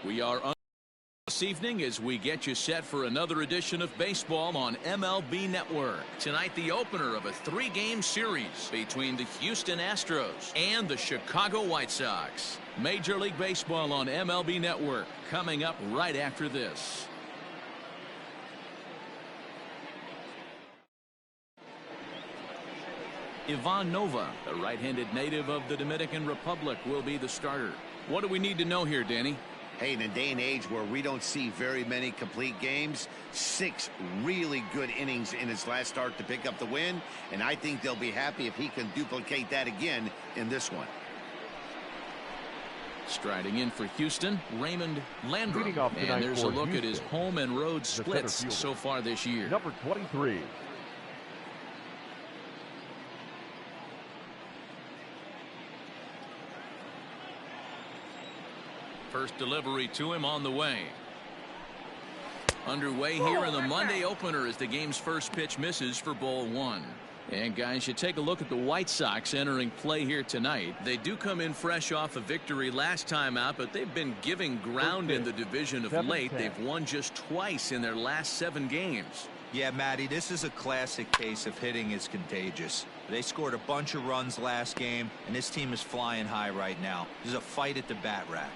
We are on this evening as we get you set for another edition of baseball on MLB Network. Tonight, the opener of a 3-game series between the Houston Astros and the Chicago White Sox. Major League Baseball on MLB Network coming up right after this. N.W.A, a right-handed native of the Dominican Republic, will be the starter. What do we need to know here, Danny? Hey, in a day and age where we don't see very many complete games, 6 really good innings in his last start to pick up the win, and I think they'll be happy if he can duplicate that again in this one. Striding in for Houston, Raymond Landrum. And there's a look at his home and road splits so far this year. Number 23. First delivery to him on the way. Underway here in the Monday opener as the game's first pitch misses for ball 1. And guys, you take a look at the White Sox entering play here tonight. They do come in fresh off a victory last time out, but they've been giving ground in the division of late. They've won just twice in their last 7 games. Yeah, Matty, this is a classic case of hitting is contagious. They scored a bunch of runs last game, and this team is flying high right now. There's a fight at the bat rack.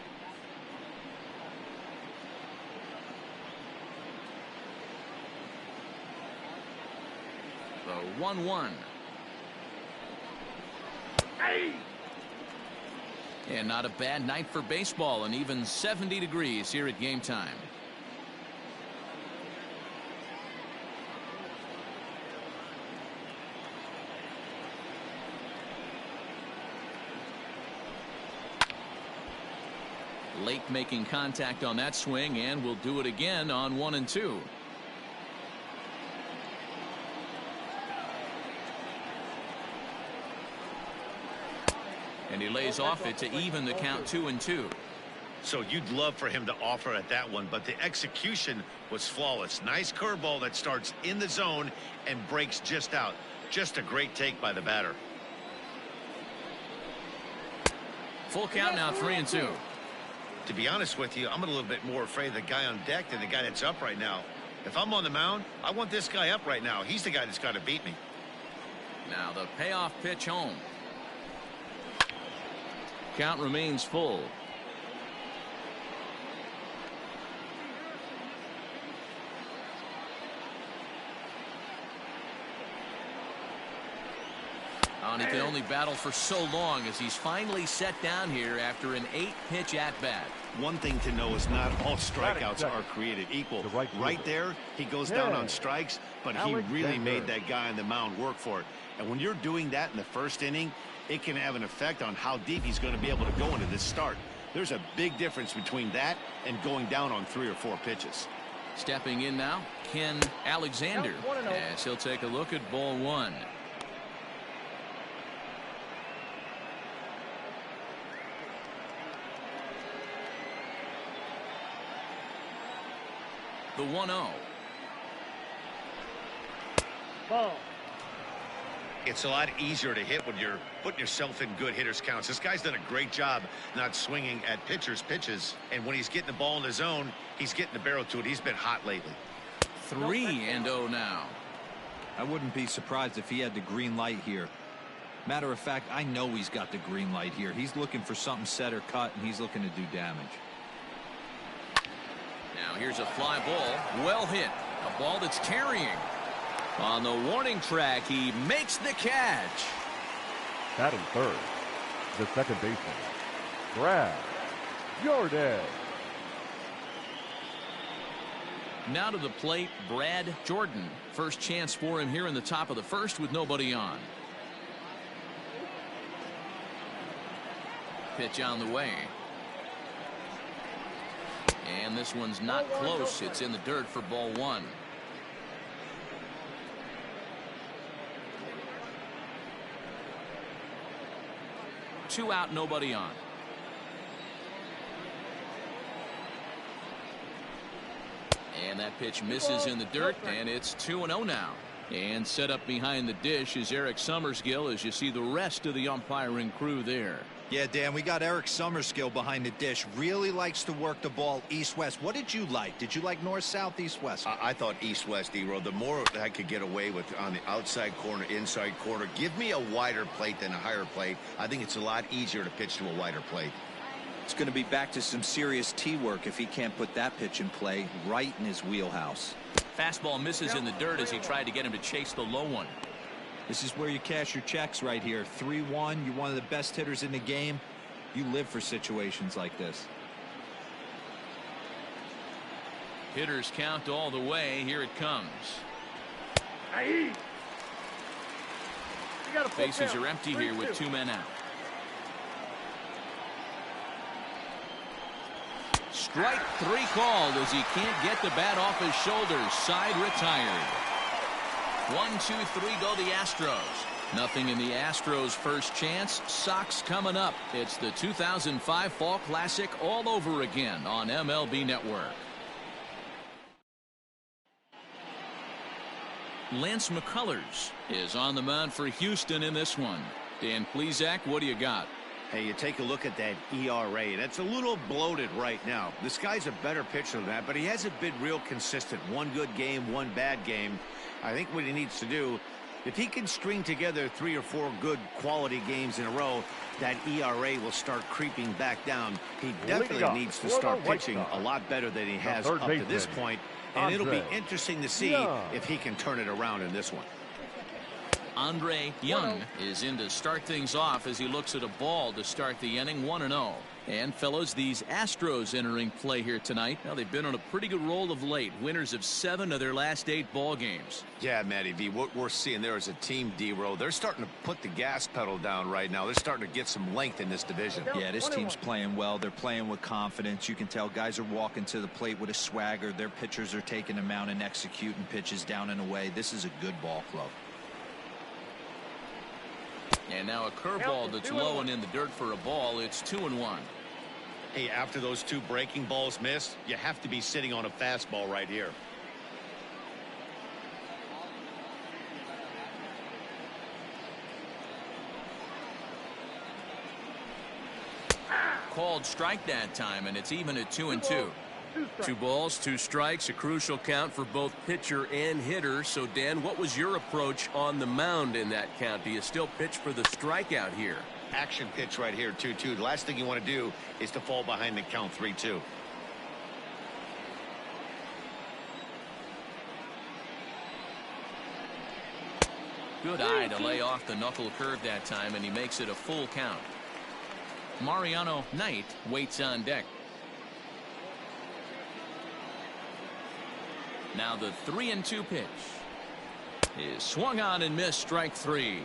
The 1-1. Hey! And not a bad night for baseball, and even 70 degrees here at game time. Late making contact on that swing, and will do it again on 1 and 2. And he lays off it to even the count 2 and 2. So you'd love for him to offer at that one, but the execution was flawless. Nice curveball that starts in the zone and breaks just out. Just a great take by the batter. Full count now, 3 and 2. To be honest with you, I'm a little bit more afraid of the guy on deck than the guy that's up right now. If I'm on the mound, I want this guy up right now. He's the guy that's got to beat me. Now the payoff pitch home. Count remains full. And he can only battle for so long as he's finally set down here after an 8-pitch at-bat. One thing to know is not all strikeouts are created equal. Right there, he goes down on strikes, but he really made that guy on the mound work for it. And when you're doing that in the first inning, it can have an effect on how deep he's going to be able to go into this start. There's a big difference between that and going down on 3 or 4 pitches. Stepping in now, Ken Alexander, as he'll take a look at ball 1. The 1-0. Ball. It's a lot easier to hit when you're putting yourself in good hitters counts. This guy's done a great job not swinging at pitchers' pitches. And when he's getting the ball in the zone, he's getting the barrel to it. He's been hot lately. 3-0 now. I wouldn't be surprised if he had the green light here. Matter of fact, I know he's got the green light here. He's looking for something set or cut, and he's looking to do damage. Now here's a fly ball. Well hit. A ball that's carrying. On the warning track, he makes the catch. Batting third, the second baseman, Brad Jordan. Now to the plate, Brad Jordan. First chance for him here in the top of the first with nobody on. Pitch on the way. And this one's not close. It's in the dirt for ball 1. Two out, nobody on. And that pitch misses in the dirt, and it's 2-0 now. And set up behind the dish is Eric Summersgill as you see the rest of the umpiring crew there. Yeah, Dan, we got Eric Summerskill behind the dish. Really likes to work the ball east-west. What did you like? Did you like north-south, east-west? I thought east-west, D-Row. The more I could get away with on the outside corner, inside corner, give me a wider plate than a higher plate. I think it's a lot easier to pitch to a wider plate. It's going to be back to some serious tee work if he can't put that pitch in play right in his wheelhouse. Fastball misses in the dirt as he tried to get him to chase the low one. This is where you cash your checks right here. 3-1. You're one of the best hitters in the game. You live for situations like this. Hitters count all the way. Here it comes. Bases are empty here with 2 men out. Strike 3 called as he can't get the bat off his shoulders. Side retired. 1-2-3 go the Astros. Nothing in the Astros' first chance. Sox coming up. It's the 2005 Fall Classic all over again on MLB Network. Lance McCullers is on the mound for Houston in this one. Dan Plesac, what do you got? Hey, you take a look at that ERA. That's a little bloated right now. This guy's a better pitcher than that, but he hasn't been real consistent. One good game, one bad game. I think what he needs to do, if he can string together 3 or 4 good quality games in a row, that ERA will start creeping back down. He definitely needs to start pitching a lot better than he has up to this point, and it'll be interesting to see if he can turn it around in this one. Andre Young is in to start things off as he looks at a ball to start the inning. 1-0. And fellows, these Astros entering play here tonight. Now they've been on a pretty good roll of late. Winners of 7 of their last 8 ball games. Yeah, Matty V, what we're seeing there is a team, D-Row. They're starting to put the gas pedal down right now. They're starting to get some length in this division. Yeah, this team's playing well. They're playing with confidence. You can tell guys are walking to the plate with a swagger. Their pitchers are taking them out and executing pitches down and away. This is a good ball club. And now a curveball that's low and in the dirt for a ball. It's 2-1. Hey, after those 2 breaking balls missed, you have to be sitting on a fastball right here. Called strike that time, and it's even at 2-2. 2 balls, 2 strikes, a crucial count for both pitcher and hitter. So, Dan, what was your approach on the mound in that count? Do you still pitch for the strikeout here? Action pitch right here, 2-2. The last thing you want to do is to fall behind the count 3-2. Good eye to lay off the knuckle curve that time, and he makes it a full count. Mariano Knight waits on deck. Now the 3-2 pitch is swung on and missed. Strike 3.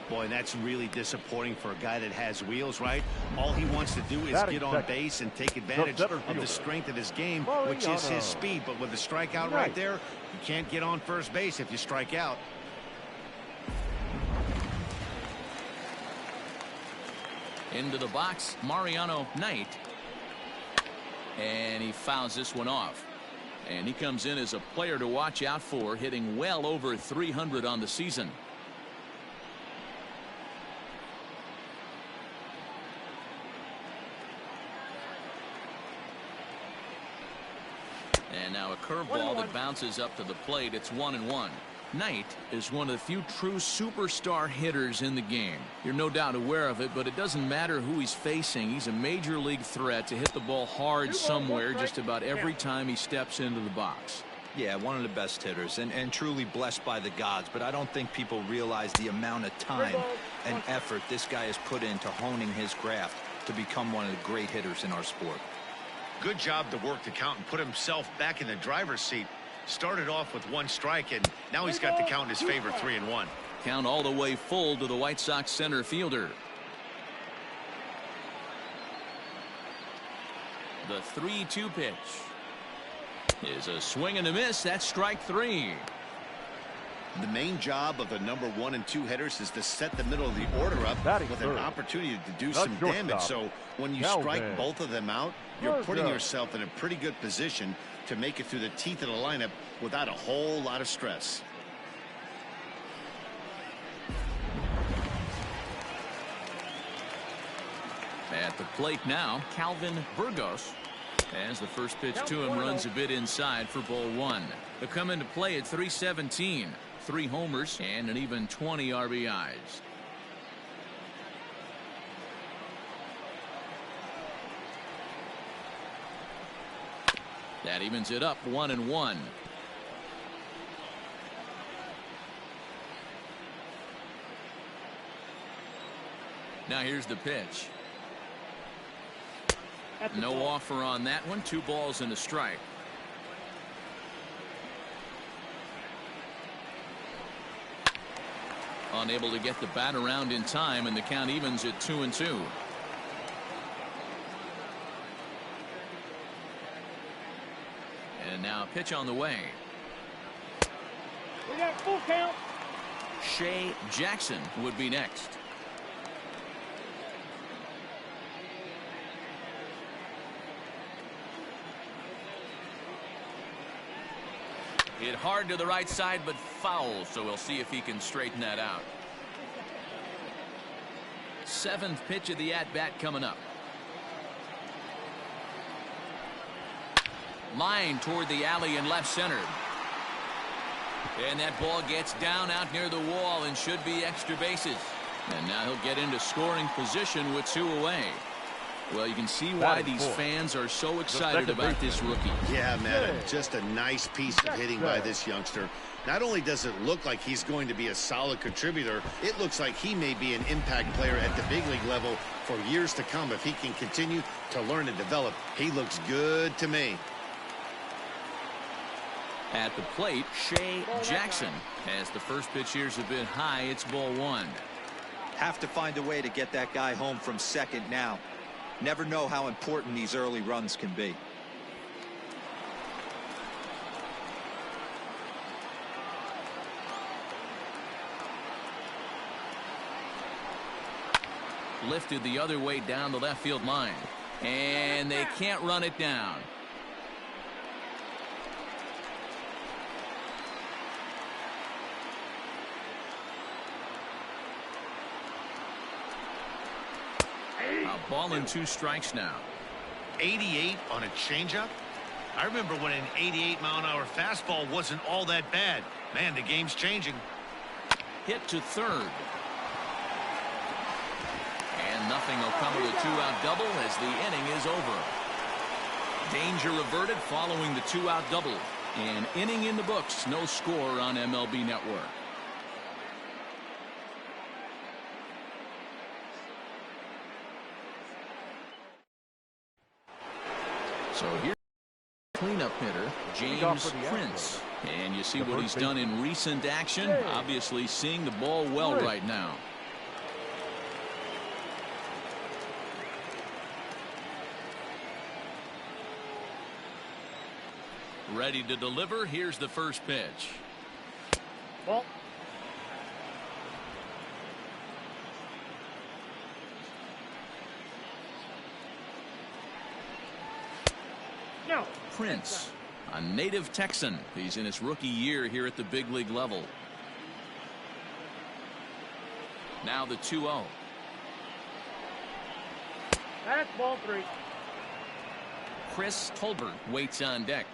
Boy, that's really disappointing for a guy that has wheels, right? All he wants to do is get on base and take advantage of the strength of his game, which is his speed. But with the strikeout right there, you can't get on first base if you strike out. Into the box, Mariano Knight. And he fouls this one off. And he comes in as a player to watch out for, hitting well over 300 on the season. And now a curveball that bounces up to the plate. It's 1-1. Knight is one of the few true superstar hitters in the game. You're no doubt aware of it, but it doesn't matter who he's facing. He's a major league threat to hit the ball hard somewhere just about every time he steps into the box. Yeah, one of the best hitters and truly blessed by the gods, but I don't think people realize the amount of time and effort this guy has put into honing his craft to become one of the great hitters in our sport. Good job to work the count and put himself back in the driver's seat. Started off with 1 strike, and now he's got the count in his favor, 3-1. Count all the way full to the White Sox center fielder. The 3-2 pitch is a swing and a miss. That's strike 3. The main job of the number 1 and 2 hitters is to set the middle of the order up with an opportunity to do some damage. So when you strike both of them out, you're putting yourself in a pretty good position to make it through the teeth of the lineup without a whole lot of stress. At the plate now, Calvin Burgos. As the first pitch to him runs a bit inside for ball one. They'll come into play at 317. 3 homers and an even 20 RBIs. That evens it up 1-1. Now here's the pitch. No offer on that one. 2 balls and a strike. Unable to get the bat around in time, and the count evens at 2-2. And now a pitch on the way. We got full count. Shea Jackson would be next. Hit hard to the right side, but foul, so we'll see if he can straighten that out. 7th pitch of the at-bat coming up. Line toward the alley in left center. And that ball gets down out near the wall and should be extra bases. And now he'll get into scoring position with 2 away. Well, you can see why these fans are so excited about this rookie. Yeah, man, just a nice piece of hitting by this youngster. Not only does it look like he's going to be a solid contributor, it looks like he may be an impact player at the big league level for years to come if he can continue to learn and develop. He looks good to me. At the plate, Shea Jackson. As the first pitch here's a bit high, it's ball 1. Have to find a way to get that guy home from second now. Never know how important these early runs can be. Lifted the other way down the left field line. And they can't run it down. A ball and 2 strikes now. 88 on a changeup? I remember when an 88-mile-an-hour fastball wasn't all that bad. Man, the game's changing. Hit to third. And nothing will come with a 2-out double as the inning is over. Danger averted following the 2-out double. An inning in the books. No score on MLB Network. So here, cleanup hitter James Prince, and you see what he's done in recent action. Obviously seeing the ball well right now. Ready to deliver. Here's the first pitch. Ball. Prince, a native Texan. He's in his rookie year here at the big league level. Now the 2-0. That's ball 3. Chris Tolbert waits on deck.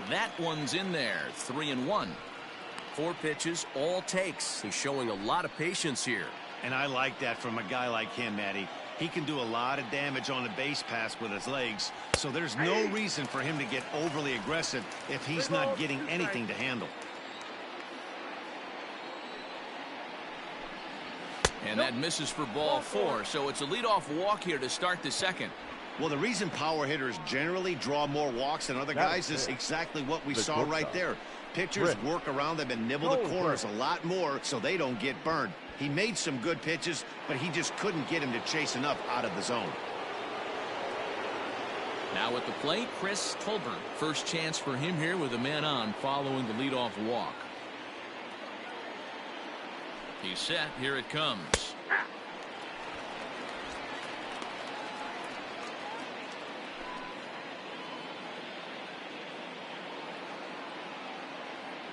That one's in there. 3-1. 4 pitches, all takes. He's showing a lot of patience here. And I like that from a guy like him, Matty. He can do a lot of damage on the base pass with his legs, so there's no reason for him to get overly aggressive if he's not getting anything to handle. And that misses for ball 4, so it's a leadoff walk here to start the second. Well, the reason power hitters generally draw more walks than other guys is exactly what we saw right there. Pitchers work around them and nibble the corners a lot more so they don't get burned. He made some good pitches, but he just couldn't get him to chase enough out of the zone. Now at the plate, Chris Tolbert. First chance for him here with a man on following the leadoff walk. He's set. Here it comes.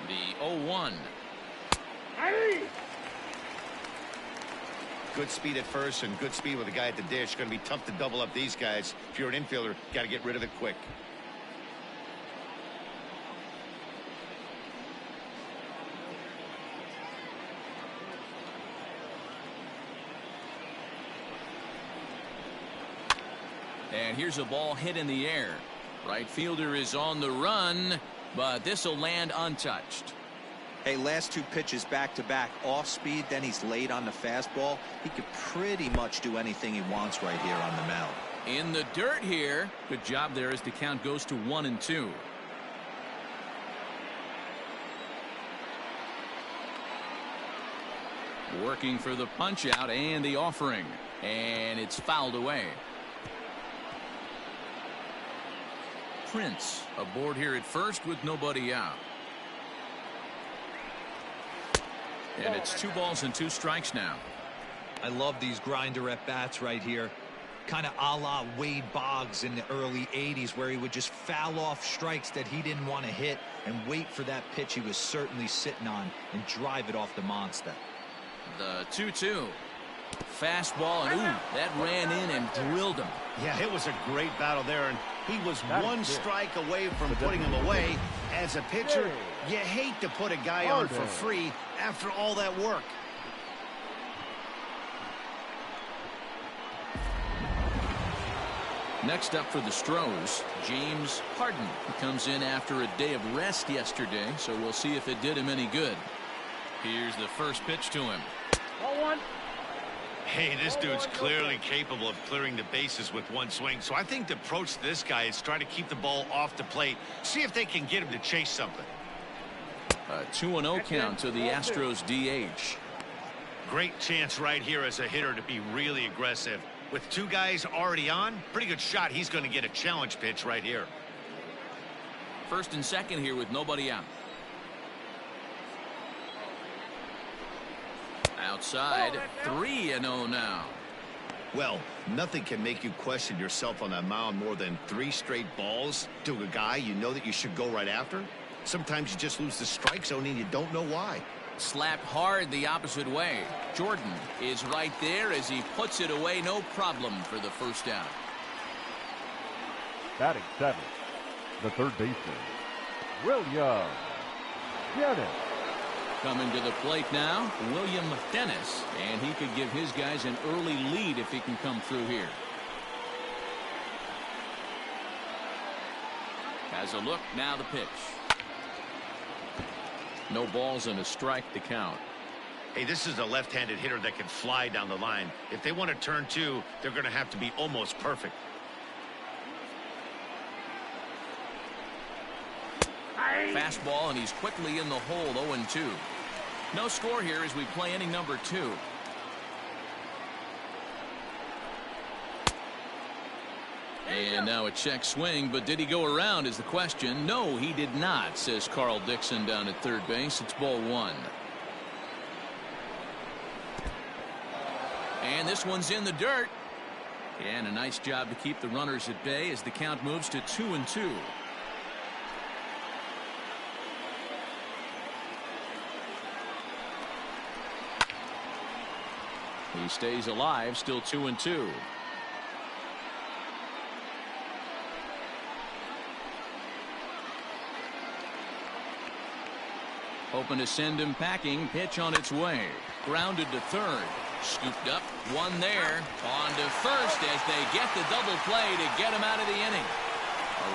The 0-1. Hey! Good speed at first and good speed with the guy at the dish. Going to be tough to double up these guys. If you're an infielder, got to get rid of it quick. And here's a ball hit in the air. Right fielder is on the run, but this will land untouched. Hey, last two pitches back-to-back off speed, then he's late on the fastball. He could pretty much do anything he wants right here on the mound. In the dirt here. Good job there as the count goes to 1-2. Working for the punch out and the offering, and it's fouled away. Prince aboard here at first with nobody out. And it's 2 balls and 2 strikes now. I love these grinder at bats right here. Kind of a la Wade Boggs in the early 80s, where he would just foul off strikes that he didn't want to hit and wait for that pitch he was certainly sitting on and drive it off the monster. The 2-2. Fastball, and ooh, that ran in and drilled him. Yeah, it was a great battle there, and he was one strike away from putting him away. As a pitcher, you hate to put a guy on for free after all that work. Next up for the Astros, James Harden. He comes in after a day of rest yesterday, so we'll see if it did him any good. Here's the first pitch to him. 0-1. Hey, this dude's clearly capable of clearing the bases with one swing. So I think the approach to this guy is try to keep the ball off the plate. See if they can get him to chase something. A 2-0 count to the Astros DH. Great chance right here as a hitter to be really aggressive. With 2 guys already on, pretty good shot. He's going to get a challenge pitch right here. First and second here with nobody out. Outside, 3-0 now. Well, nothing can make you question yourself on that mound more than 3 straight balls to a guy you know that you should go right after. Sometimes you just lose the strike zone and you don't know why. Slapped hard the opposite way. Jordan is right there as he puts it away. No problem for the first out. Batting 7th, the third baseman, William Geto. Coming to the plate now, William Dennis, and he could give his guys an early lead if he can come through here. Has a look, now the pitch. No balls and a strike to count. Hey, this is a left-handed hitter that can fly down the line. If they want to turn 2, they're going to have to be almost perfect. Fastball, and he's quickly in the hole. 0-2. No score here as we play inning number 2. And now a check swing, but did he go around is the question. No, he did not, says Carl Dixon down at third base. It's ball 1. And this one's in the dirt. And a nice job to keep the runners at bay as the count moves to 2-2. He stays alive, still 2-2. Hoping to send him packing. Pitch on its way. Grounded to third. Scooped up. One there. On to first as they get the double play to get him out of the inning.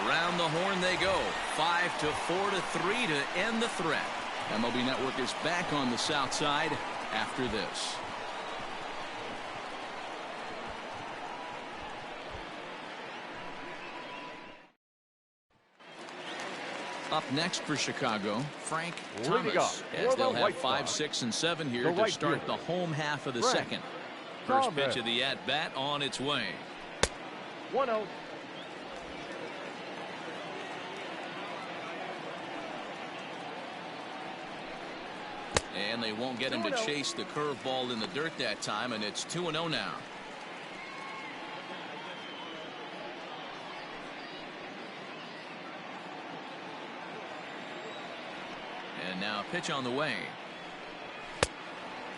Around the horn they go. 5-4-3 to end the threat. MLB Network is back on the south side after this. Up next for Chicago, Frank Thomas, as they'll have 5, 6, and 7 here to start the home half of the second. First pitch of the at-bat on its way. 1-0. And they won't get him to chase the curveball in the dirt that time, and it's 2-0 now. And now Now pitch on the way.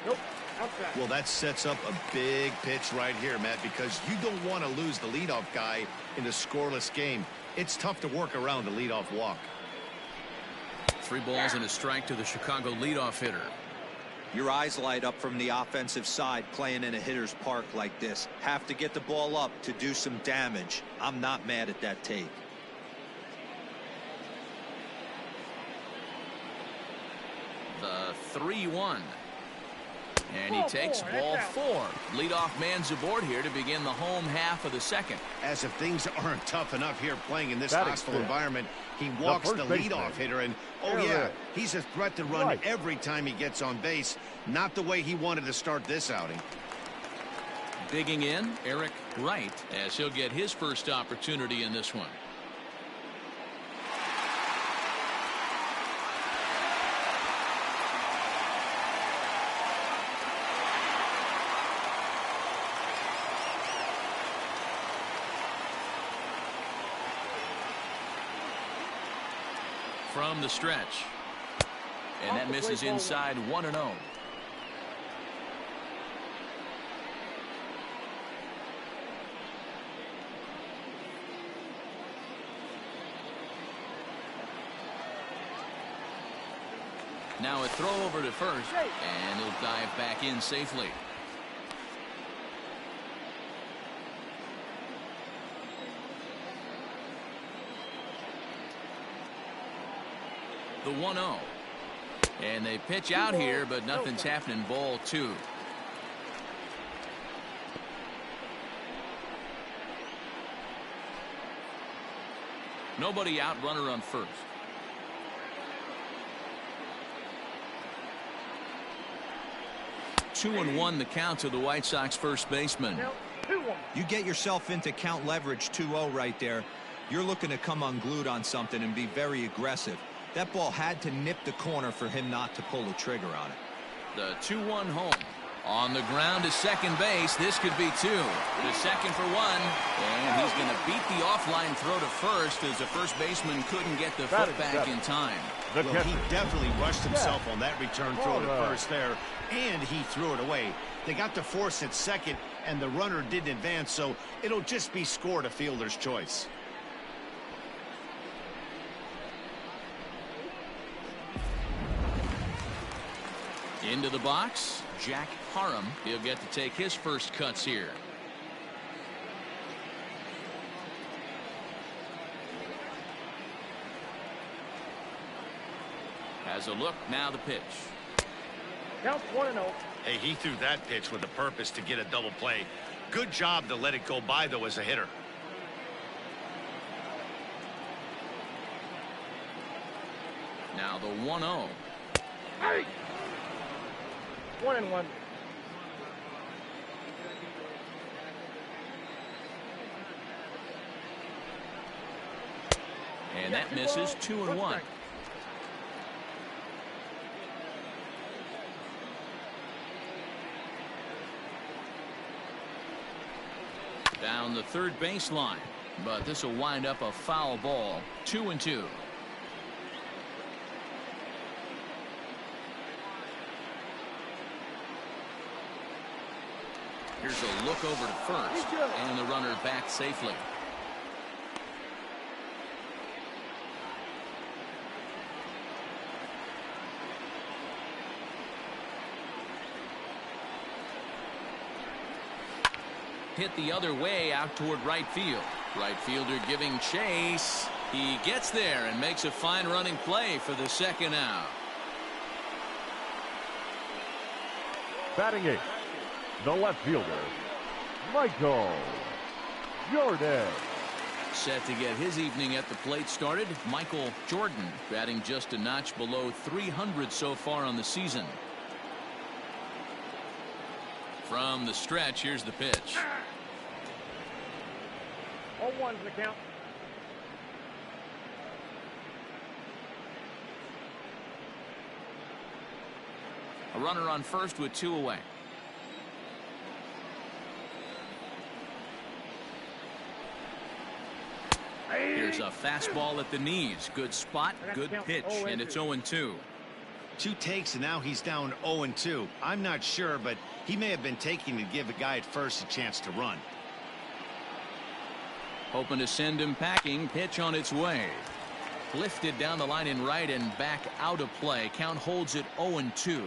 Nope. Outside. Well, that sets up a big pitch right here, Matt, because you don't want to lose the leadoff guy in a scoreless game. It's tough to work around the leadoff walk. 3 balls and a strike to the Chicago leadoff hitter. Your eyes light up from the offensive side playing in a hitter's park like this. Have to get the ball up to do some damage. I'm not mad at that take. The 3-1. And he takes ball 4. Leadoff man's aboard here to begin the home half of the second. As if things aren't tough enough here playing in this Batting hostile fifth. environment, he walks the first baseman. leadoff hitter, and oh Aaron. yeah, he's a threat to run Right. every time he gets on base. Not the way he wanted to start this outing. Digging in, Eric Wright, as he'll get his first opportunity in this one. From the stretch. And that misses inside 1-0. Now a throw over to first, and he'll dive back in safely. The 1-0. And they pitch out here, but nothing's happening. Ball 2. Nobody out, runner on first. Two and 1 the count to the White Sox first baseman. Now, 2-1. You get yourself into count leverage 2-0 right there. You're looking to come unglued on something and be very aggressive. That ball had to nip the corner for him not to pull the trigger on it. The 2-1 home. On the ground to second base. This could be 2. The second for 1. And he's going to beat the offline throw to first as the first baseman couldn't get the foot back in time. The Well, catcher. he definitely rushed himself on that return throw to first there, and he threw it away. They got to force at second, and the runner didn't advance, so it'll just be scored a fielder's choice. Into the box, Jack Parham. He'll get to take his first cuts here. Has a look, now the pitch. Count 1-0. Hey, he threw that pitch with a purpose to get a double play. Good job to let it go by, though, as a hitter. Now the 1-0. Hey! 1-1. And that misses 2-1. Down the third baseline, but this will wind up a foul ball. 2-2. Here's a look over to first, and the runner back safely. Hit the other way out toward right field. Right fielder giving chase. He gets there and makes a fine running play for the second out. Batting 8th, the left fielder, Michael Jordan. Set to get his evening at the plate started, Michael Jordan, batting just a notch below 300 so far on the season. From the stretch, here's the pitch. 0-1's the count. A runner on first with 2 away. Here's a fastball at the knees. Good spot, good pitch, and it's 0-2. 2 takes, and now he's down 0-2. I'm not sure, but he may have been taking to give the guy at first a chance to run. Hoping to send him packing. Pitch on its way. Lifted down the line in right and back out of play. Count holds it 0-2.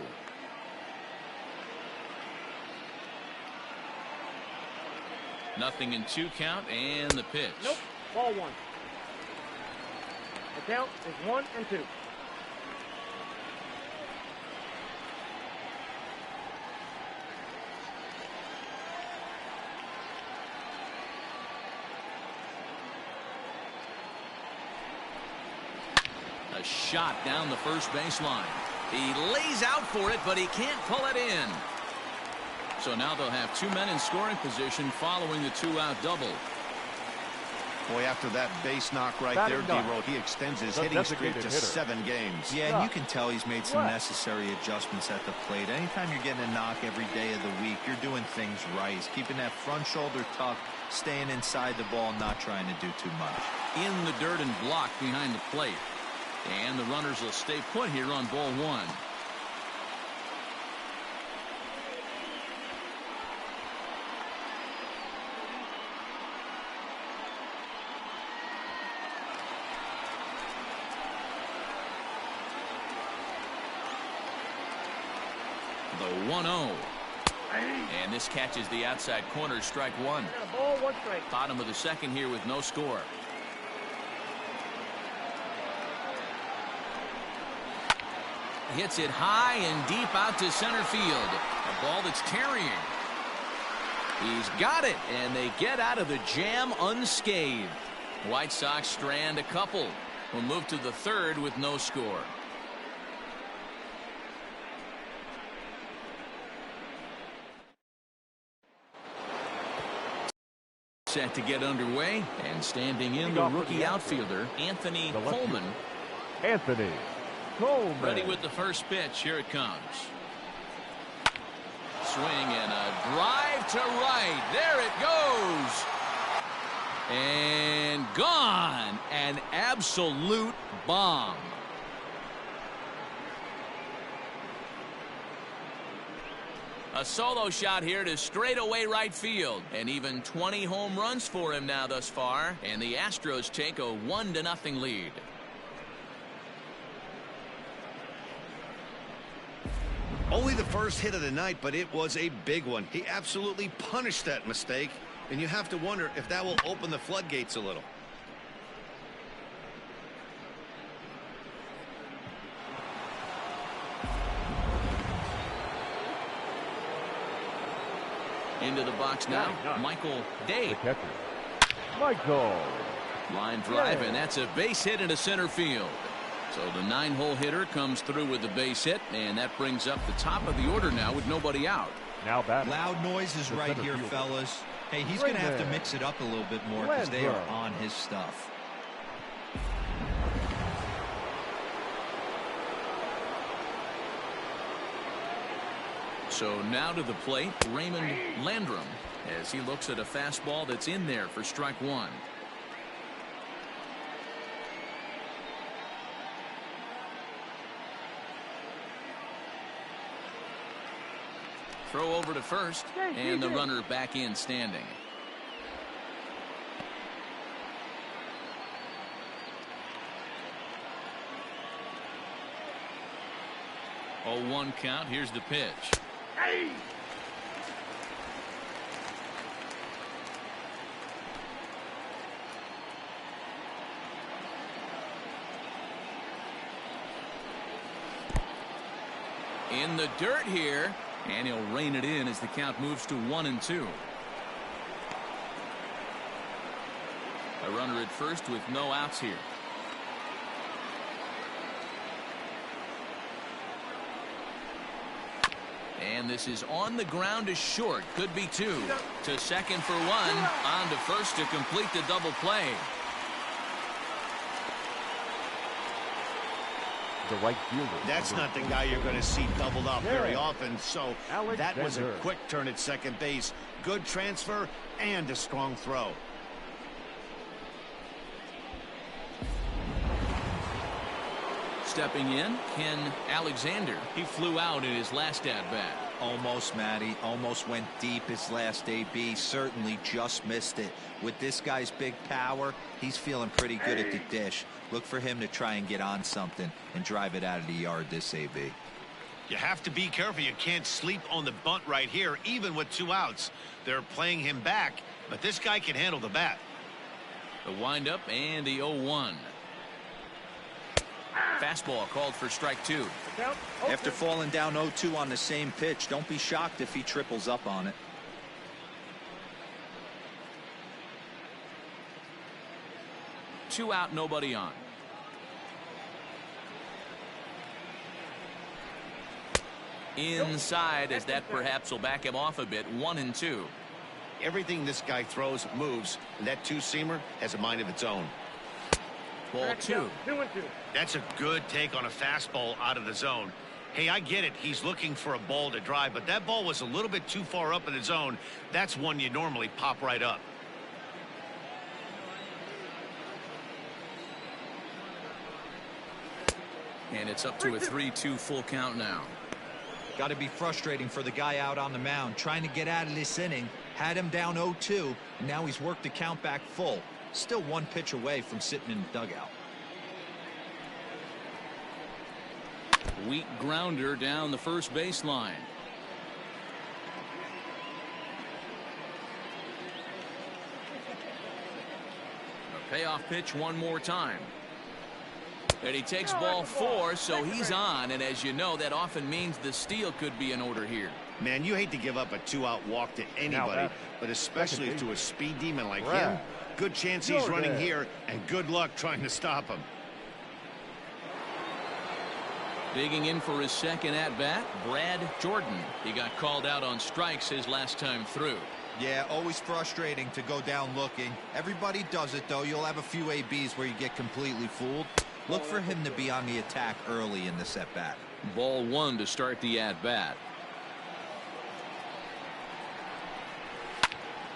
Nothing in 2 count, and the pitch. Nope. Ball 1. The count is 1-2. A shot down the first baseline. He lays out for it, but he can't pull it in. So now they'll have 2 men in scoring position following the 2-out double. Boy, after that base knock right there, D-Roll, he extends his hitting streak to 7 games. Yeah, and you can tell he's made some necessary adjustments at the plate. Anytime you're getting a knock every day of the week, you're doing things right. He's keeping that front shoulder tucked, staying inside the ball, not trying to do too much. In the dirt and blocked behind the plate. And the runners will stay put here on ball 1. The 1-0. And this catches the outside corner, strike 1. Ball 1 strike. Bottom of the second here with no score. Hits it high and deep out to center field. A ball that's tarrying. He's got it, and they get out of the jam unscathed. White Sox strand a couple. Will move to the 3rd with no score. Set to get underway, and standing in the rookie outfielder, Anthony Coleman. Anthony Coleman. Ready with the first pitch. Here it comes. Swing and a drive to right. There it goes. And gone. An absolute bomb. A solo shot here to straightaway right field. And even 20 home runs for him now thus far. And the Astros take a 1-0 lead. Only the first hit of the night, but it was a big one. He absolutely punished that mistake. And you have to wonder if that will open the floodgates a little. Into the box now, Michael Day. The catcher, Michael. Line drive, and that's a base hit into center field. So the 9-hole hitter comes through with the base hit, and that brings up the top of the order now with nobody out. Now batting. Loud noises right here, fellas. Hey, he's going to have to mix it up a little bit more because they are on his stuff. So now to the plate, Raymond Landrum, as he looks at a fastball that's in there for strike 1. Throw over to first, and the runner back in standing. Oh, 1 count. Here's the pitch. Hey! In the dirt here, and he'll rein it in as the count moves to 1-2. A runner at first with no outs here. And this is on the ground to short. Could be 2. To second for 1. On to first to complete the double play. The right fielder. That's not the guy you're going to see doubled up very often. So that was a quick turn at second base. Good transfer and a strong throw. stepping in, Ken Alexander. He flew out in his last at-bat. Almost, Matty. Almost went deep his last AB. Certainly just missed it. With this guy's big power, he's feeling pretty good at the dish. Look for him to try and get on something and drive it out of the yard this AB. You have to be careful. You can't sleep on the bunt right here, even with 2 outs. They're playing him back, but this guy can handle the bat. The windup and the 0-1. Fastball called for strike 2. After falling down 0-2 on the same pitch, don't be shocked if he triples up on it. Two out, nobody on. Inside, as that perhaps will back him off a bit. 1-2. Everything this guy throws moves, and that two-seamer has a mind of its own. Ball 2. 2-2. That's a good take on a fastball out of the zone. Hey, I get it. He's looking for a ball to drive, but that ball was a little bit too far up in the zone. That's one you normally pop right up. And it's up to a 3-2 full count now. Got to be frustrating for the guy out on the mound trying to get out of this inning. Had him down 0-2, and now he's worked the count back full. Still one pitch away from sitting in the dugout. Weak grounder down the first baseline. A payoff pitch one more time. And he takes ball 4, so he's on. And as you know, that often means the steal could be in order here. Man, you hate to give up a 2-out walk to anybody, but especially to a speed demon like him. Good chance he's running here, and good luck trying to stop him. Digging in for his second at-bat, Brad Jordan. He got called out on strikes his last time through. Yeah, always frustrating to go down looking. Everybody does it, though. You'll have a few ABs where you get completely fooled. Look for him to be on the attack early in the at-bat. Ball 1 to start the at-bat.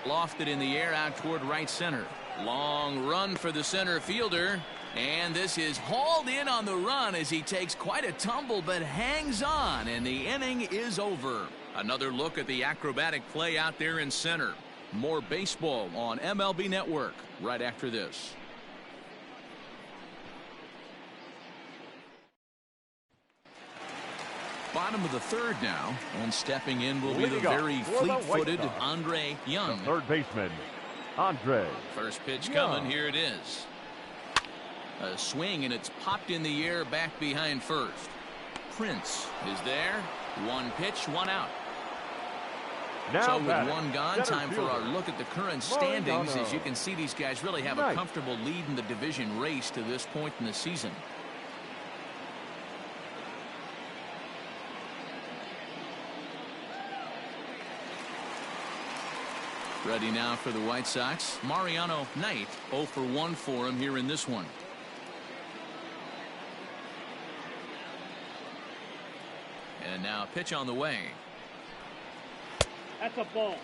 Lofted in the air out toward right center. Long run for the center fielder. And this is hauled in on the run as he takes quite a tumble but hangs on, and the inning is over. Another look at the acrobatic play out there in center. More baseball on MLB Network right after this. Bottom of the third now, and stepping in will be the very fleet-footed Andre Young. The third baseman, Andre. First pitch coming, here it is. A swing, and it's popped in the air back behind first. Prince is there. One pitch, one out. Now so with one gone, time for our look at the current standings. As you can see, these guys really have a comfortable lead in the division race to this point in the season. Ready now for the White Sox. Mariano Knight, 0 for 1 for him here in this one. And now a pitch on the way. That's a ball.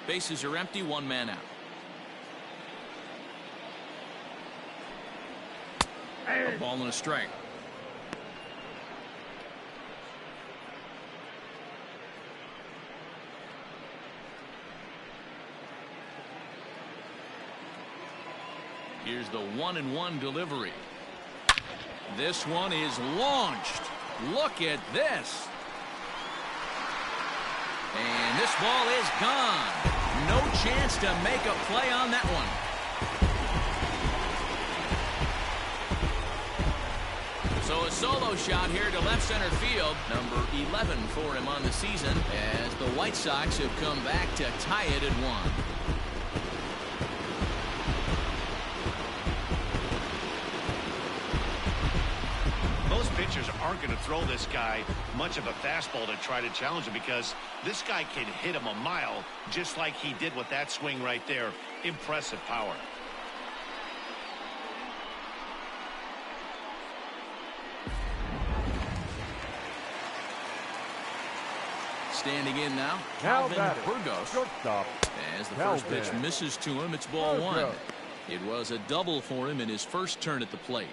Bases are empty, one man out. A ball and a strike. Here's the 1-1 delivery. This one is launched. Look at this. And this ball is gone. No chance to make a play on that one. So a solo shot here to left center field. Number 11 for him on the season, as the White Sox have come back to tie it at 1. Pitchers aren't going to throw this guy much of a fastball to try to challenge him, because this guy can hit him a mile just like he did with that swing right there. Impressive power. Standing in now, Now Calvin batting, Burgos. shortstop, As the Calvin first pitch misses to him, it's ball one. Burgos. It was a double for him in his first turn at the plate.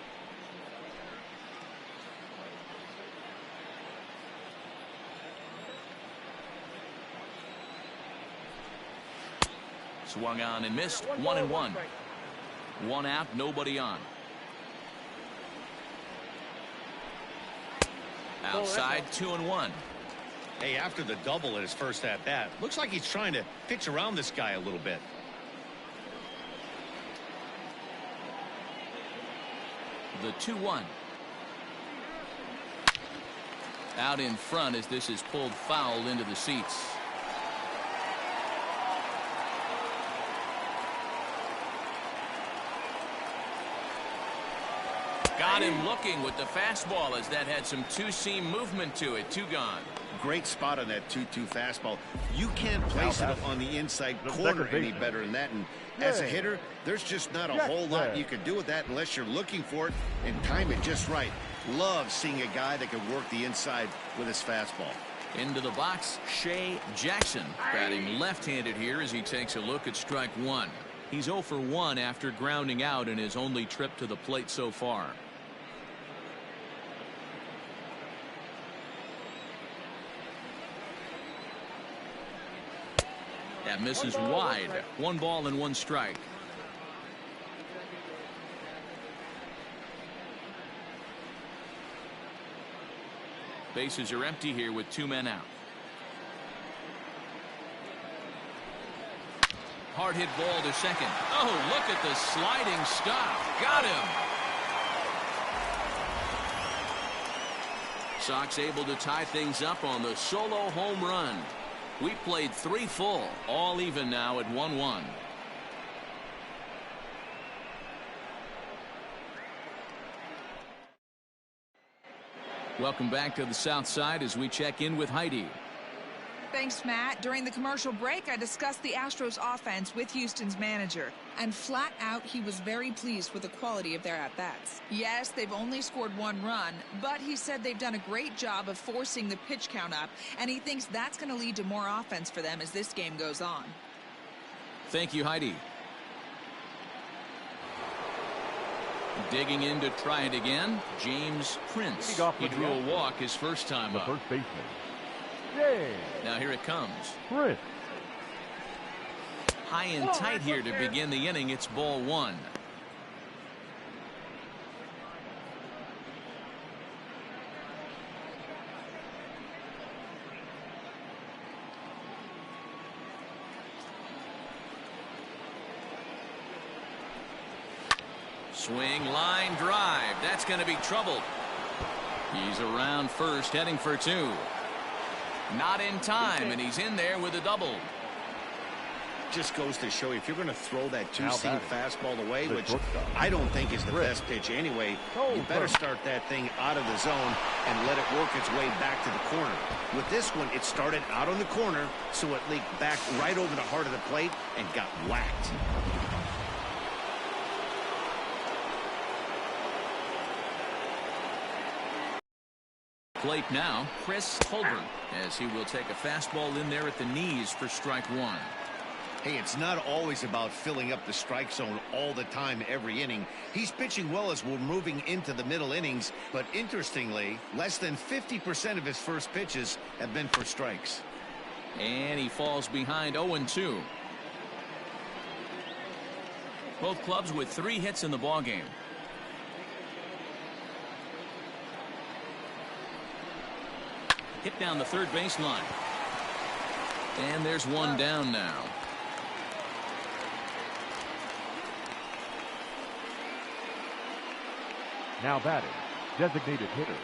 Swung on and missed. 1-1. One out, nobody on. Outside, 2-1. Hey, after the double in his first at bat, looks like he's trying to pitch around this guy a little bit. The 2-1. Out in front as this is pulled foul into the seats. Got him looking with the fastball as that had some two-seam movement to it. Two gone. Great spot on that 2-2 fastball. You can't place it on the inside corner any better than that. And as a hitter, there's just not a whole lot you can do with that unless you're looking for it and time it just right. Love seeing a guy that can work the inside with his fastball. Into the box, Shea Jackson, batting left-handed here as he takes a look at strike one. He's 0 for 1 after grounding out in his only trip to the plate so far. That misses wide. 1 ball and 1 strike. Bases are empty here with 2 men out. Hard hit ball to second. Oh, look at the sliding stop. Got him. Sox able to tie things up on the solo home run. We played 3 full, all even now at 1-1. Welcome back to the South Side as we check in with Heidi. Thanks, Matt. During the commercial break, I discussed the Astros offense with Houston's manager. And flat out, he was very pleased with the quality of their at-bats. Yes, they've only scored 1 run, but he said they've done a great job of forcing the pitch count up, and he thinks that's going to lead to more offense for them as this game goes on. Thank you, Heidi. Digging in to try it again, James Prince. He drew a walk his first time up. First baseman. Yay. Now here it comes. Prince. High and tight here to begin the inning. It's ball 1. Swing, line, drive. That's going to be trouble. He's around first, heading for 2. Not in time, and he's in there with a double. Just goes to show you, if you're going to throw that two-seam fastball away, which I don't think is the best pitch anyway, you better start that thing out of the zone and let it work its way back to the corner. With this one, it started out on the corner, so it leaked back right over the heart of the plate and got whacked. Plate now, Chris Colburn, as he will take a fastball in there at the knees for strike 1. Hey, it's not always about filling up the strike zone all the time every inning. He's pitching well as we're moving into the middle innings, but interestingly, less than 50% of his first pitches have been for strikes. And he falls behind 0-2. Both clubs with 3 hits in the ballgame. Hit down the third baseline. And there's one down now. Now batting, designated hitter,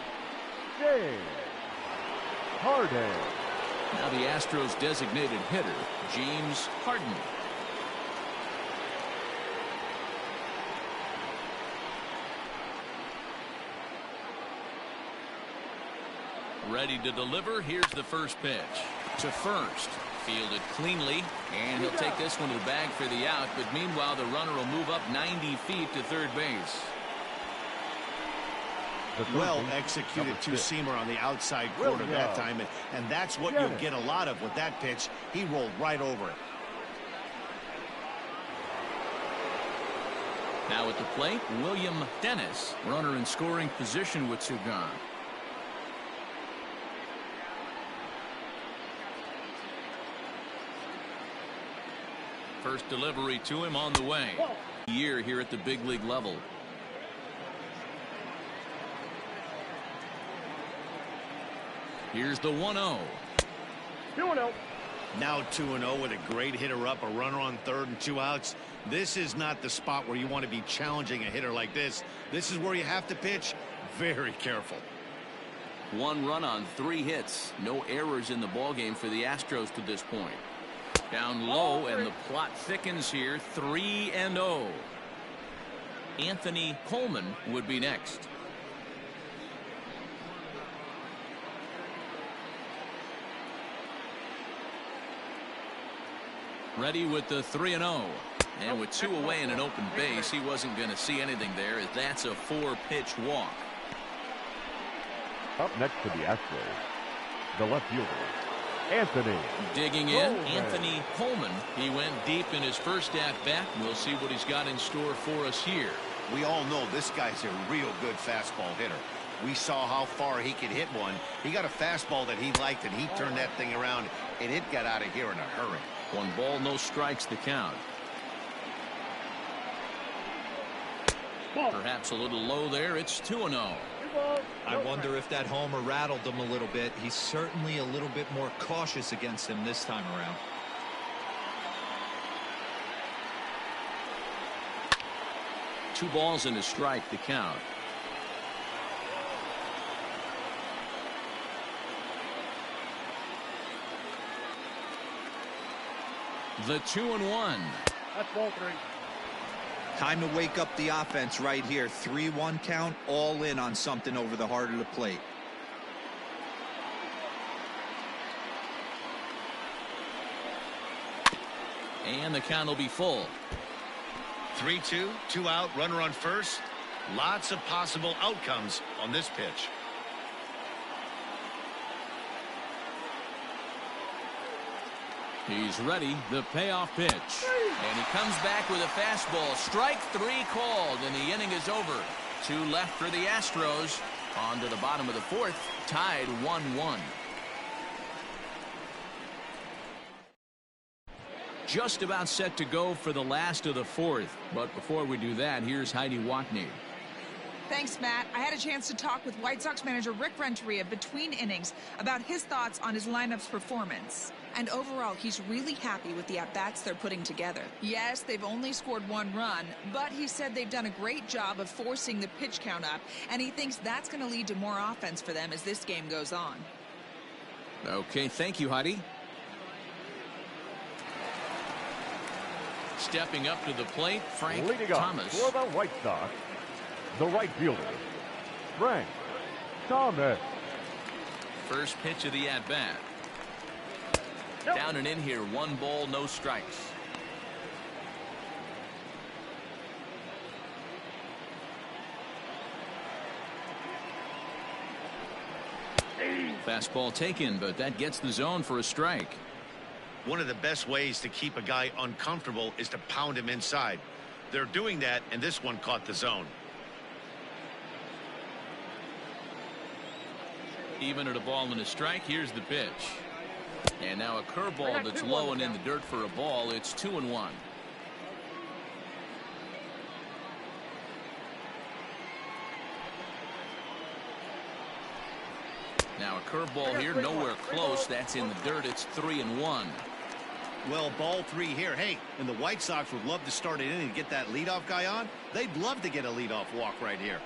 James Harden. Now the Astros designated hitter, James Harden. Ready to deliver. Here's the first pitch. To first. Fielded cleanly. And he'll take this one to the bag for the out. But meanwhile, the runner will move up 90 feet to third base. Well executed two-seamer on the outside corner that time, and that's what you'll get a lot of with that pitch. He rolled right over it. Now at the plate, William Dennis, runner in scoring position with two gone. First delivery to him on the way. Year here at the big league level. Here's the 1-0. 2-0. Now 2-0 with a great hitter up, a runner on third and 2 outs. This is not the spot where you want to be challenging a hitter like this. This is where you have to pitch very careful. 1 run on 3 hits. No errors in the ballgame for the Astros to this point. Down low, and the plot thickens here. 3-0. Anthony Coleman would be next. Ready with the 3-0. And with 2 away and an open base, he wasn't going to see anything there, as that's a 4-pitch walk. Up next to the Astros, the left fielder, Anthony. Digging in, Anthony Coleman. He went deep in his first at-bat. We'll see what he's got in store for us here. We all know this guy's a real good fastball hitter. We saw how far he could hit one. He got a fastball that he liked, and he turned that thing around, and it got out of here in a hurry. 1 ball, no strikes the count. Perhaps a little low there. It's 2-0. I wonder if that homer rattled him a little bit. He's certainly a little bit more cautious against him this time around. Two balls and a strike to count. The 2-1. That's ball 3. Time to wake up the offense right here. 3-1 count, all in on something over the heart of the plate. And the count will be full. 3-2, 2 out, runner on first. Lots of possible outcomes on this pitch. He's ready. The payoff pitch. And he comes back with a fastball. Strike 3 called, and the inning is over. 2 left for the Astros. On to the bottom of the 4th. Tied 1-1. Just about set to go for the last of the 4th. But before we do that, here's Heidi Watney. Thanks, Matt. I had a chance to talk with White Sox manager Rick Renteria between innings about his thoughts on his lineup's performance. And overall, he's really happy with the at-bats they're putting together. Yes, they've only scored 1 run, but he said they've done a great job of forcing the pitch count up, and he thinks that's going to lead to more offense for them as this game goes on. Okay, thank you, Heidi. Stepping up to the plate, Frank Leading Thomas. Up for the White Sox, the right fielder, Frank Thomas. First pitch of the at-bat. Down and in here, 1 ball, no strikes. Fastball taken, but that gets the zone for a strike. One of the best ways to keep a guy uncomfortable is to pound him inside. They're doing that, and this one caught the zone. Even at a ball and a strike, here's the pitch. And now a curveball that's low and in the dirt for a ball. It's 2-1. Now a curveball here, nowhere close. That's in the dirt. It's 3-1. Well, ball 3 here. Hey, and the White Sox would love to start an inning and get that leadoff guy on. They'd love to get a leadoff walk right here.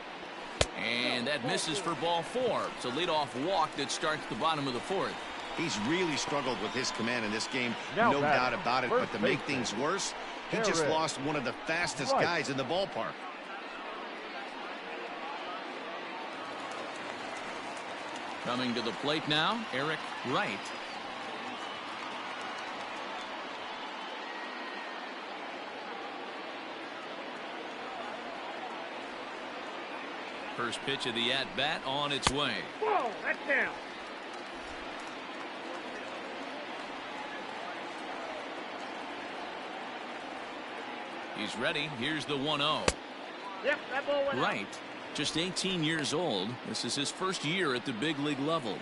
And that misses for ball 4. It's a leadoff walk that starts the bottom of the 4th. He's really struggled with his command in this game, Now no doubt about it. But to make baseman, things worse, he just Harden. lost one of the fastest Right. guys in the ballpark. Coming to the plate now, Eric Wright. First pitch of the at-bat on its way. Whoa, that's down. He's ready. Here's the 1-0. Yep, that ball went out. Right. Just 18 years old. This is his first year at the big league level.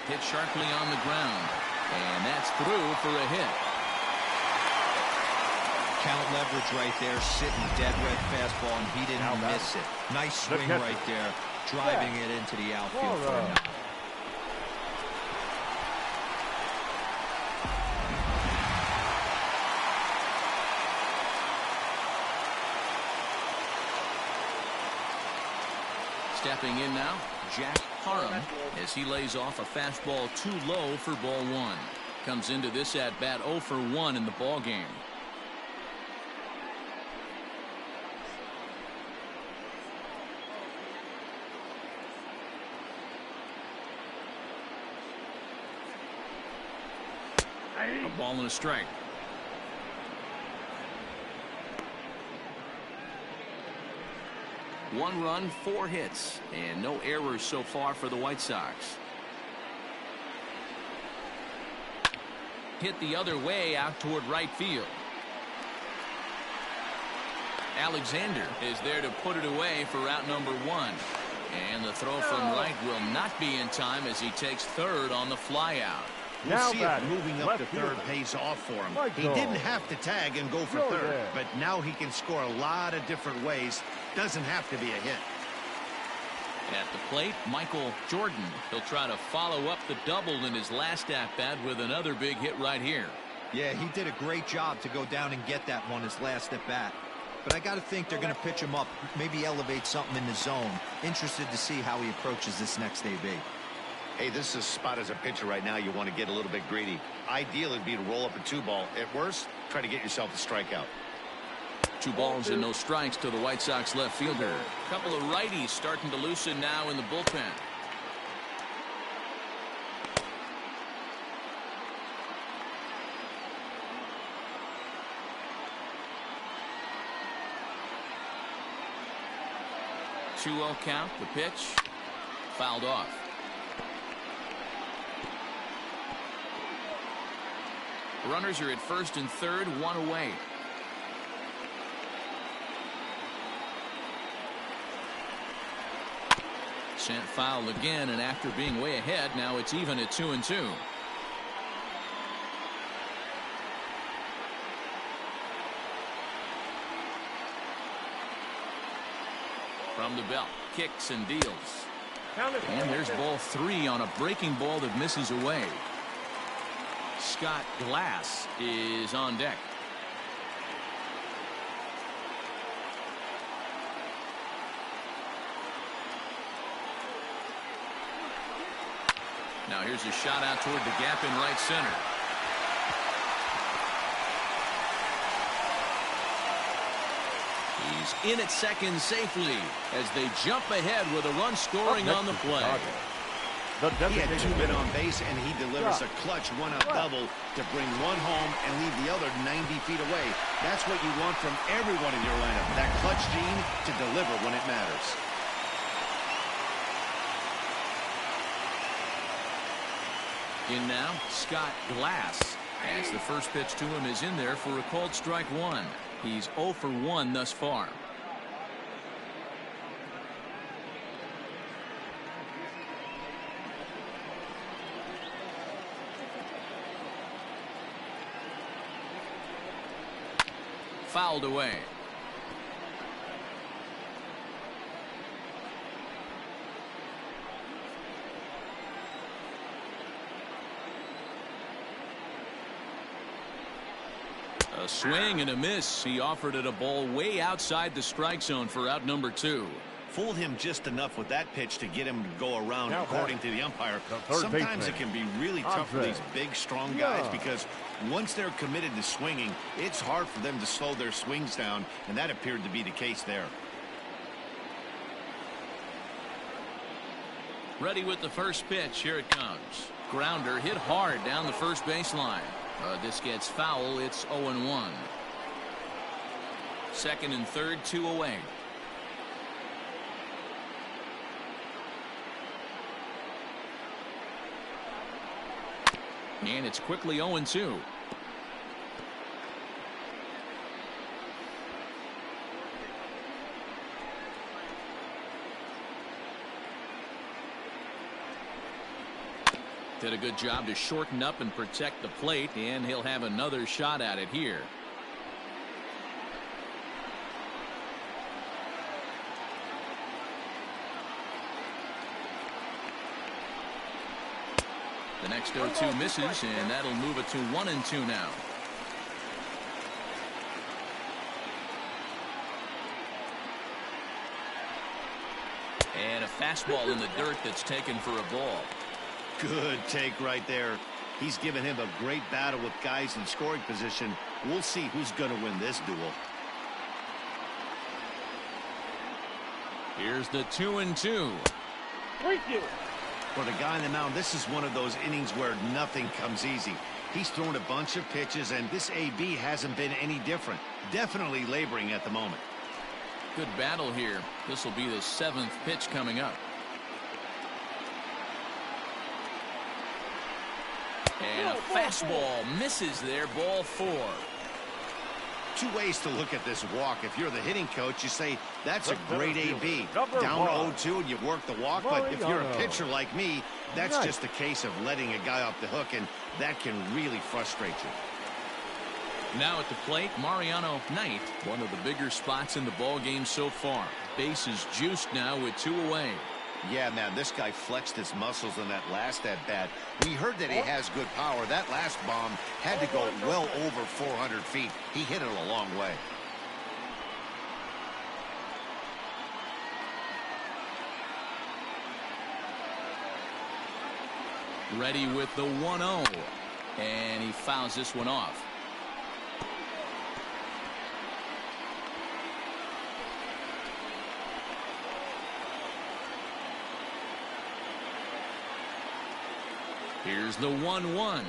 Hit sharply on the ground. And that's through for a hit. Count leverage right there, sitting dead red fastball, and he didn't miss it. Nice swing right there, driving it into the outfield for a knock. Stepping in now, Jack Parham, as he lays off a fastball too low for ball one. Comes into this at bat 0 for 1 in the ball game. A ball and a strike. One run, 4 hits, and no errors so far for the White Sox. Hit the other way out toward right field. Alexander is there to put it away for out number 1. And the throw from right will not be in time as he takes third on the flyout. We'll see if moving up to third pays off for him. He didn't have to tag and go for third, but now he can score a lot of different ways. Doesn't have to be a hit. At the plate, Michael Jordan. He'll try to follow up the double in his last at-bat with another big hit right here. Yeah, he did a great job to go down and get that one his last at-bat. But I got to think they're going to pitch him up, maybe elevate something in the zone. Interested to see how he approaches this next AB. Hey, this is a spot as a pitcher right now. You want to get a little bit greedy. Ideal would be to roll up a 2-ball. At worst, try to get yourself a strikeout. 2 balls and no strikes to the White Sox left fielder. A couple of righties starting to loosen now in the bullpen. Two-0 count. The pitch fouled off. Runners are at first and third, 1 away. Sent foul again, and after being way ahead, now it's even at 2-2. From the belt, kicks and deals. And there's ball 3 on a breaking ball that misses away. Scott Glass is on deck. Now here's a shot out toward the gap in right center. He's in at second safely as they jump ahead with a run scoring on the play. He had 2 men on base, and he delivers a clutch one-out double to bring one home and leave the other 90 feet away. That's what you want from everyone in your lineup, that clutch gene to deliver when it matters. In now, Scott Glass, as the first pitch to him is in there for a called strike 1. He's 0 for 1 thus far. Fouled away. A swing and a miss. He offered it a ball way outside the strike zone for out number 2. Fooled him just enough with that pitch to get him to go around, according to the umpire. Sometimes it can be really tough for these big, strong guys because once they're committed to swinging, it's hard for them to slow their swings down, and that appeared to be the case there. Ready with the first pitch. Here it comes. Grounder hit hard down the first baseline. This gets foul. It's 0-1. Second and third, 2 away. And it's quickly 0-2. Did a good job to shorten up and protect the plate, and he'll have another shot at it here. The next 0-2 misses, and that'll move it to 1-2 now. And a fastball in the dirt that's taken for a ball. Good take right there. He's given him a great battle with guys in scoring position. We'll see who's going to win this duel. Here's the 2-2. Thank you. For the guy on the mound, this is one of those innings where nothing comes easy. He's thrown a bunch of pitches, and this AB hasn't been any different. Definitely laboring at the moment. Good battle here. This will be the 7th pitch coming up. And a fastball misses there. Ball 4. Two ways to look at this walk. If you're the hitting coach, you say that's a great AB. Down 0-2 and you work the walk. But if you're a pitcher like me, that's just a case of letting a guy off the hook, and that can really frustrate you. Now at the plate, Mariano Knight, one of the bigger spots in the ball game so far. Base is juiced now with 2 away. Yeah, man, this guy flexed his muscles in that last at-bat. We heard that he has good power. That last bomb had to go well over 400 feet. He hit it a long way. Ready with the 1-0. And he fouls this one off. Here's the 1-1.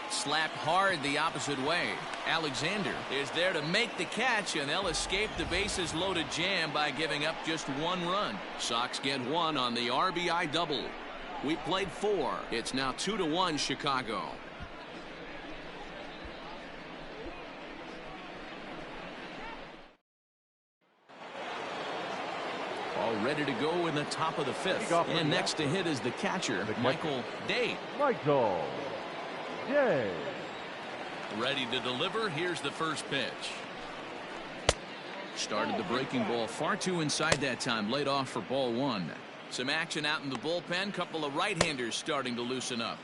Slapped hard the opposite way. Alexander is there to make the catch, and they'll escape the bases loaded jam by giving up just 1 run. Sox get 1 on the RBI double. We played 4. It's now 2-1 Chicago. All ready to go in the top of the 5th. And next to hit is the catcher, Michael Day. Michael Day. Ready to deliver. Here's the first pitch. Started the breaking ball far too inside that time. Laid off for ball 1. Some action out in the bullpen. Couple of right-handers starting to loosen up.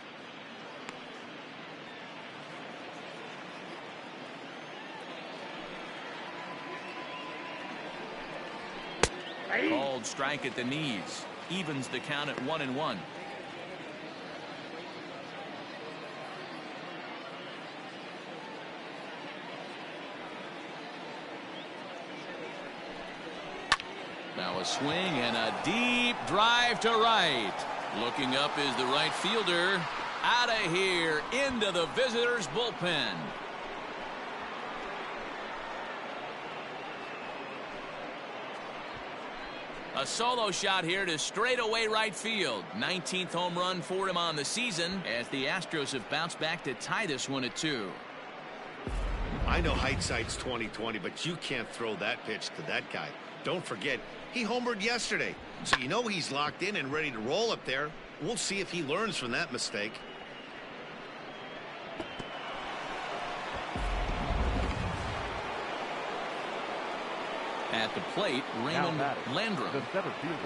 Called strike at the knees. Evens the count at 1-1. Now a swing and a deep drive to right. Looking up is the right fielder. Out of here into the visitors' bullpen. A solo shot here to straightaway right field. 19th home run for him on the season, as the Astros have bounced back to tie this one at 2. I know hindsight's 20/20, but you can't throw that pitch to that guy. Don't forget, he homered yesterday, so you know he's locked in and ready to roll up there. We'll see if he learns from that mistake. At the plate, Raymond Landrum. The center fielder,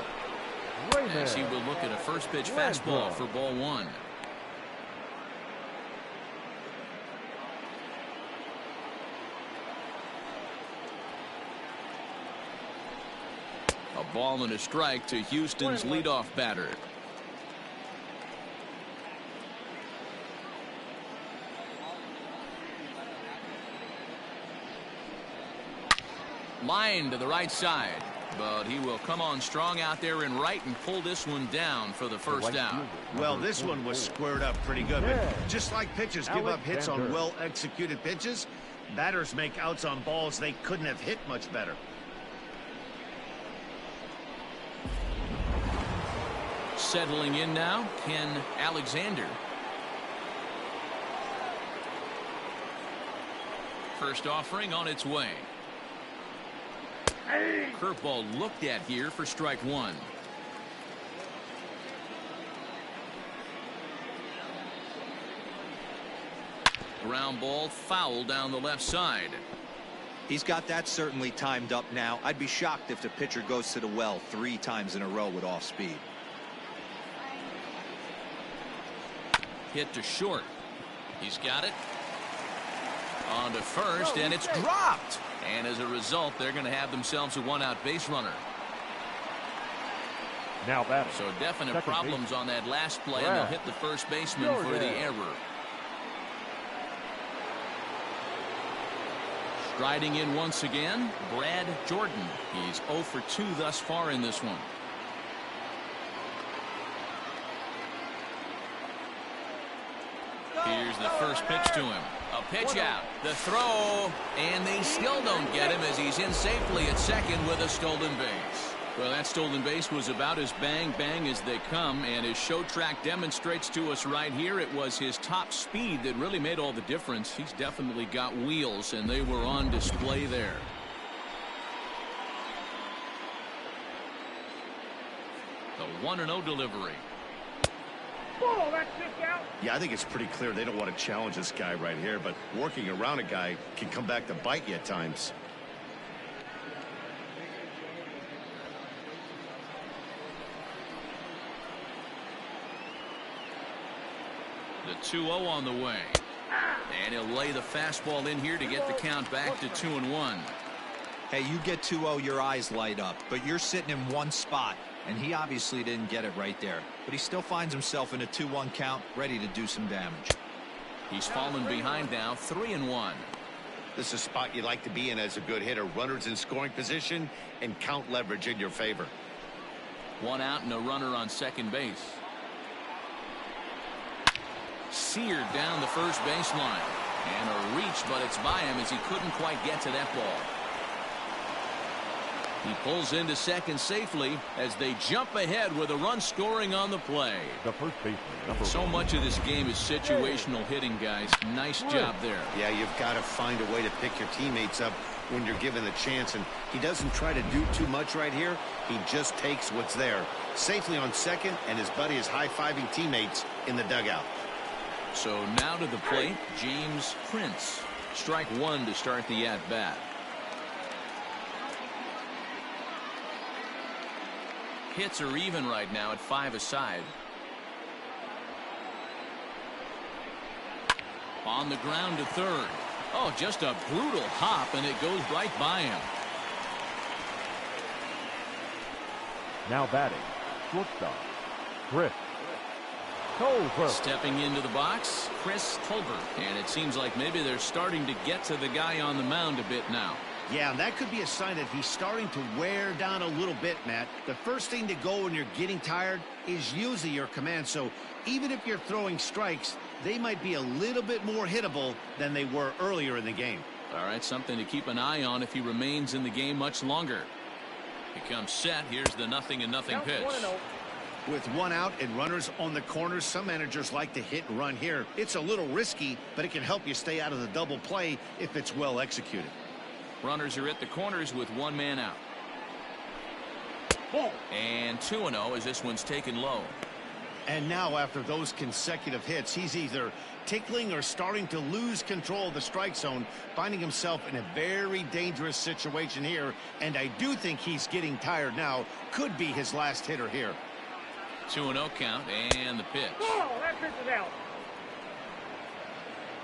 Raymond As he will look at a first pitch fastball for ball 1. A ball and a strike to Houston's leadoff batter. Line to the right side. But he will come on strong out there in right and pull this one down for the first out. Well, this one was squared up pretty good. But just like pitchers give up hits on well-executed pitches, batters make outs on balls they couldn't have hit much better. Settling in now, Ken Alexander. First offering on its way. Curveball looked at here for strike one. Ground ball foul down the left side. He's got that certainly timed up now. I'd be shocked if the pitcher goes to the well 3 times in a row with off speed. Hit to short. He's got it. On to first, and it's dropped. And as a result, they're going to have themselves a 1-out base runner. Now batting. So definite problems on that last play, and they'll hit the first baseman for the error. Striding in once again, Brad Jordan. He's 0 for 2 thus far in this one. Here's the first pitch to him. A pitch out. The throw. And they still don't get him as he's in safely at second with a stolen base. Well, that stolen base was about as bang as they come, and his show track demonstrates to us right here it was his top speed that really made all the difference. He's definitely got wheels, and they were on display there. The 1-0 delivery. Ball, that's just out. Yeah, I think it's pretty clear they don't want to challenge this guy right here, but working around a guy can come back to bite you at times. The 2-0 on the way. And he'll lay the fastball in here to get the count back to 2-1. Hey, you get 2-0, your eyes light up, but you're sitting in one spot, and he obviously didn't get it right there. But he still finds himself in a 2-1 count, ready to do some damage. He's fallen behind now, 3-1. This is a spot you'd like to be in as a good hitter. Runners in scoring position and count leverage in your favor. 1 out and a runner on second base. Seared down the first baseline. And a reach, but it's by him as he couldn't quite get to that ball. He pulls into second safely as they jump ahead with a run scoring on the play. The first baseman. So much of this game is situational hitting, guys. Nice job there. Yeah, you've got to find a way to pick your teammates up when you're given the chance, and he doesn't try to do too much right here. He just takes what's there. Safely on second, and his buddy is high-fiving teammates in the dugout. So now to the plate, James Prince. Strike one to start the at-bat. Hits are even right now at 5 aside. On the ground to third. Oh, just a brutal hop, and it goes right by him. Now batting, shortstop, Chris Tolbert. Stepping into the box, Chris Tolbert. And it seems like maybe they're starting to get to the guy on the mound a bit now. Yeah, and that could be a sign that he's starting to wear down a little bit, Matt. The first thing to go when you're getting tired is usually your command. So even if you're throwing strikes, they might be a little bit more hittable than they were earlier in the game. All right, something to keep an eye on if he remains in the game much longer. He comes set. Here's the 0-0 pitch. With 1 out and runners on the corners, some managers like to hit and run here. It's a little risky, but it can help you stay out of the double play if it's well executed. Runners are at the corners with 1 man out. And 2-0 as this one's taken low. And now after those consecutive hits, he's either tickling or starting to lose control of the strike zone, finding himself in a very dangerous situation here. And I do think he's getting tired now. Could be his last hitter here. 2-0 count and the pitch. Oh, that pitch is out.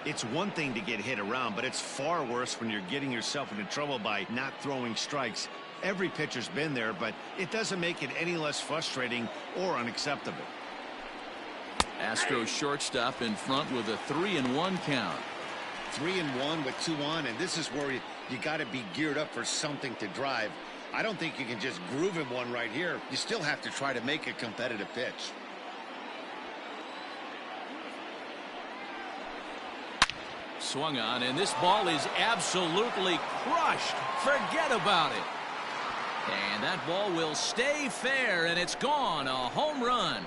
It's one thing to get hit around, but it's far worse when you're getting yourself into trouble by not throwing strikes. Every pitcher's been there, but it doesn't make it any less frustrating or unacceptable. Astros shortstop in front with a 3-1 count. 3-1 with 2 on, and this is where you got to be geared up for something to drive. I don't think you can just groove him one right here. You still have to try to make a competitive pitch. Swung on, and this ball is absolutely crushed. Forget about it. And that ball will stay fair, and it's gone. A home run.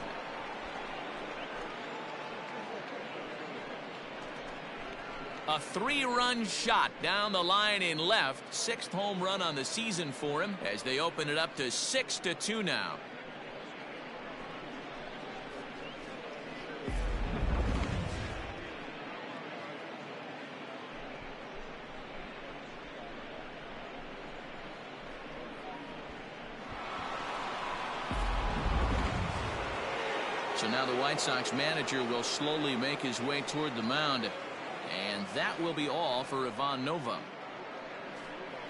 A 3-run shot down the line in left. 6th home run on the season for him as they open it up to 6-2 now. So now the White Sox manager will slowly make his way toward the mound. And that will be all for N.W.A.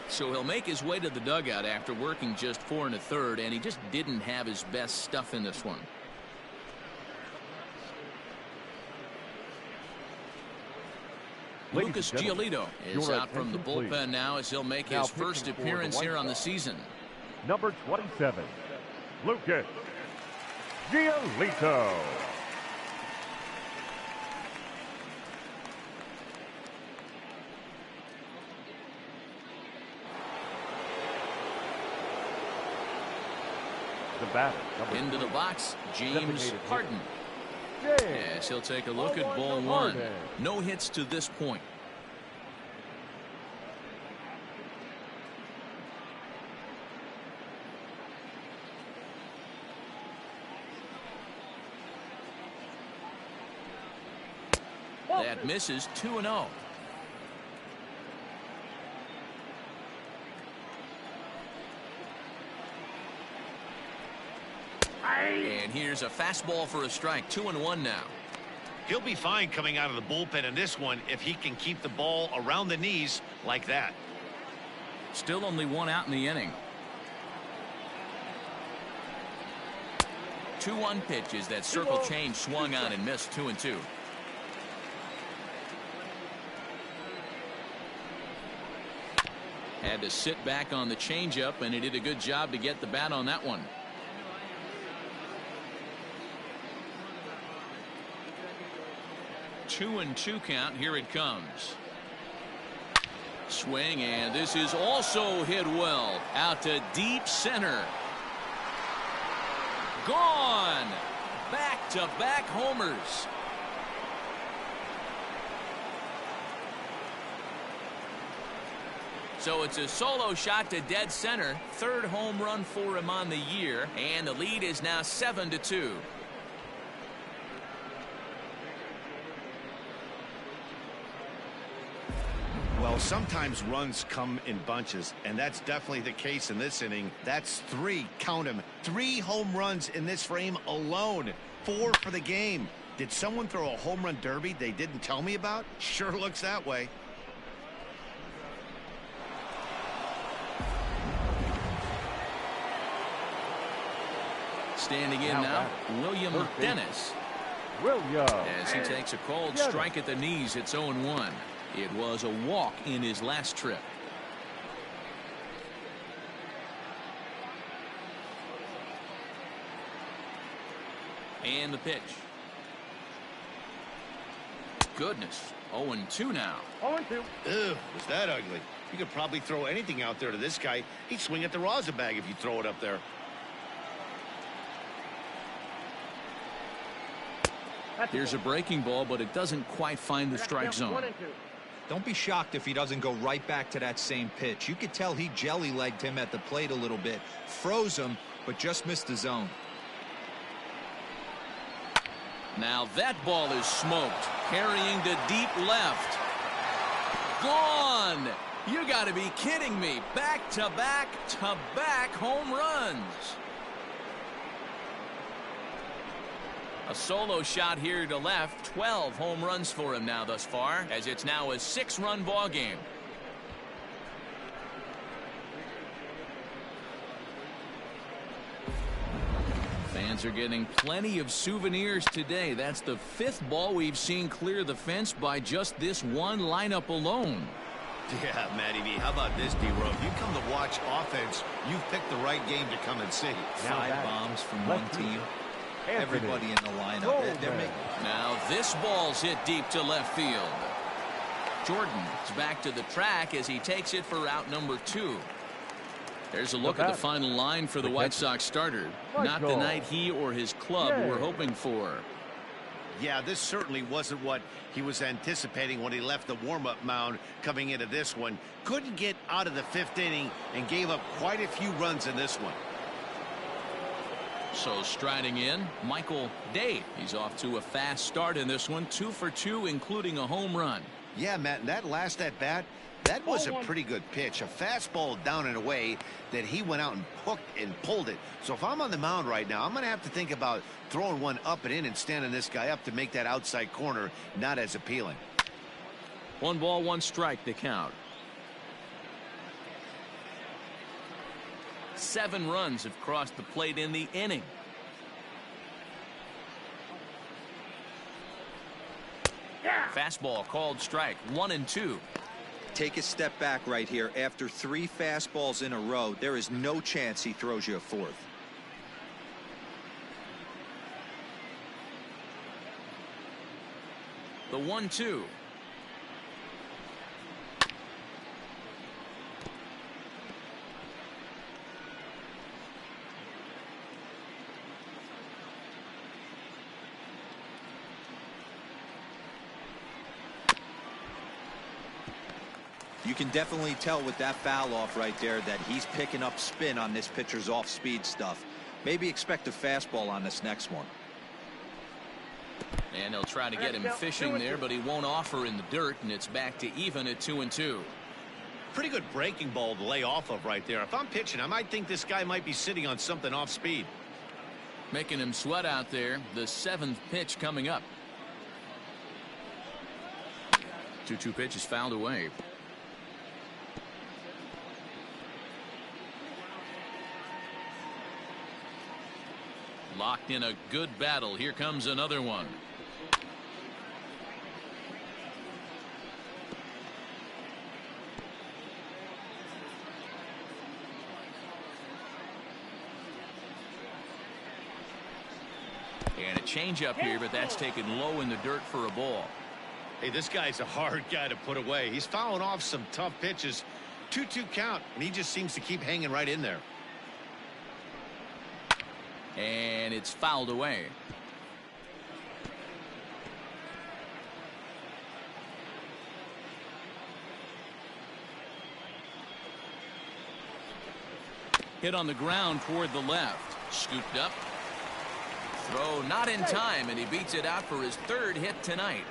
So he'll make his way to the dugout after working just 4 1/3, and he just didn't have his best stuff in this one. Lucas Giolito is out from the bullpen now as he'll make his first appearance here on the season. Number 27, Lucas Giolito. The batter, into the box, James Harden. Yes, he'll take a look at ball 1. No hits to this point. That misses. 2-0. And here's a fastball for a strike. 2-1 now. He'll be fine coming out of the bullpen in this one if he can keep the ball around the knees like that. Still only 1 out in the inning. 2-1 pitch is that circle change swung on and missed. 2-2. Had to sit back on the changeup, and he did a good job to get the bat on that one. 2-2 count. Here it comes. Swing, and this is also hit well out to deep center. Gone. Back-to-back homers. So it's a solo shot to dead center. 3rd home run for him on the year, and the lead is now 7-2. Well, sometimes runs come in bunches, and that's definitely the case in this inning. That's 3, count them, 3 home runs in this frame alone. 4 for the game. Did someone throw a home run derby they didn't tell me about? Sure looks that way. Standing in now, William Dennis. As he takes a cold strike at the knees, it's 0-1. It was a walk in his last trip. And the pitch. Goodness. 0-2 now. 0-2. Ew, was that ugly? You could probably throw anything out there to this guy. He'd swing at the rosin bag if you throw it up there. Here's a breaking ball, but it doesn't quite find the strike zone. Don't be shocked if he doesn't go right back to that same pitch. You could tell he jelly-legged him at the plate a little bit, froze him, but just missed the zone. Now that ball is smoked, carrying to deep left. Gone! You got to be kidding me. Back-to-back home runs. A solo shot here to left. 12 home runs for him now thus far, as it's now a 6-run ball game. Fans are getting plenty of souvenirs today. That's the 5th ball we've seen clear the fence by just this one lineup alone. Yeah, Matty V. How about this, D-Row? If you come to watch offense, you've picked the right game to come and see. 5 bombs from one team. Everybody in the lineup. Now this ball's hit deep to left field. Jordan's back to the track as he takes it for out number 2. There's a look at the final line for the White Sox starter. Not the night he or his club were hoping for. Yeah, this certainly wasn't what he was anticipating when he left the warm-up mound coming into this one. Couldn't get out of the 5th inning and gave up quite a few runs in this one. So striding in, Michael Day. He's off to a fast start in this one. 2 for 2, including a home run. Yeah, Matt, and that last at-bat, that was a pretty good pitch. A fastball down and away that he went out and hooked and pulled it. So if I'm on the mound right now, I'm going to have to think about throwing one up and in and standing this guy up to make that outside corner not as appealing. 1 ball, 1 strike to count. 7 runs have crossed the plate in the inning. Fastball called strike. 1-2. Take a step back right here. After 3 fastballs in a row, there is no chance he throws you a 4th. The 1-2. You can definitely tell with that foul off right there that he's picking up spin on this pitcher's off-speed stuff. Maybe expect a fastball on this next one. And he'll try to get him fishing there, but he won't offer in the dirt, and it's back to even at 2-2. Pretty good breaking ball to lay off of right there. If I'm pitching, I might think this guy might be sitting on something off speed. Making him sweat out there. The 7th pitch coming up. 2-2 pitch is fouled away. Locked in a good battle. Here comes another one. And a changeup here, but that's taken low in the dirt for a ball. Hey, this guy's a hard guy to put away. He's fouling off some tough pitches. 2-2 count, and he just seems to keep hanging right in there. And it's fouled away. Hit on the ground toward the left. Scooped up. Throw not in time, and he beats it out for his 3rd hit tonight.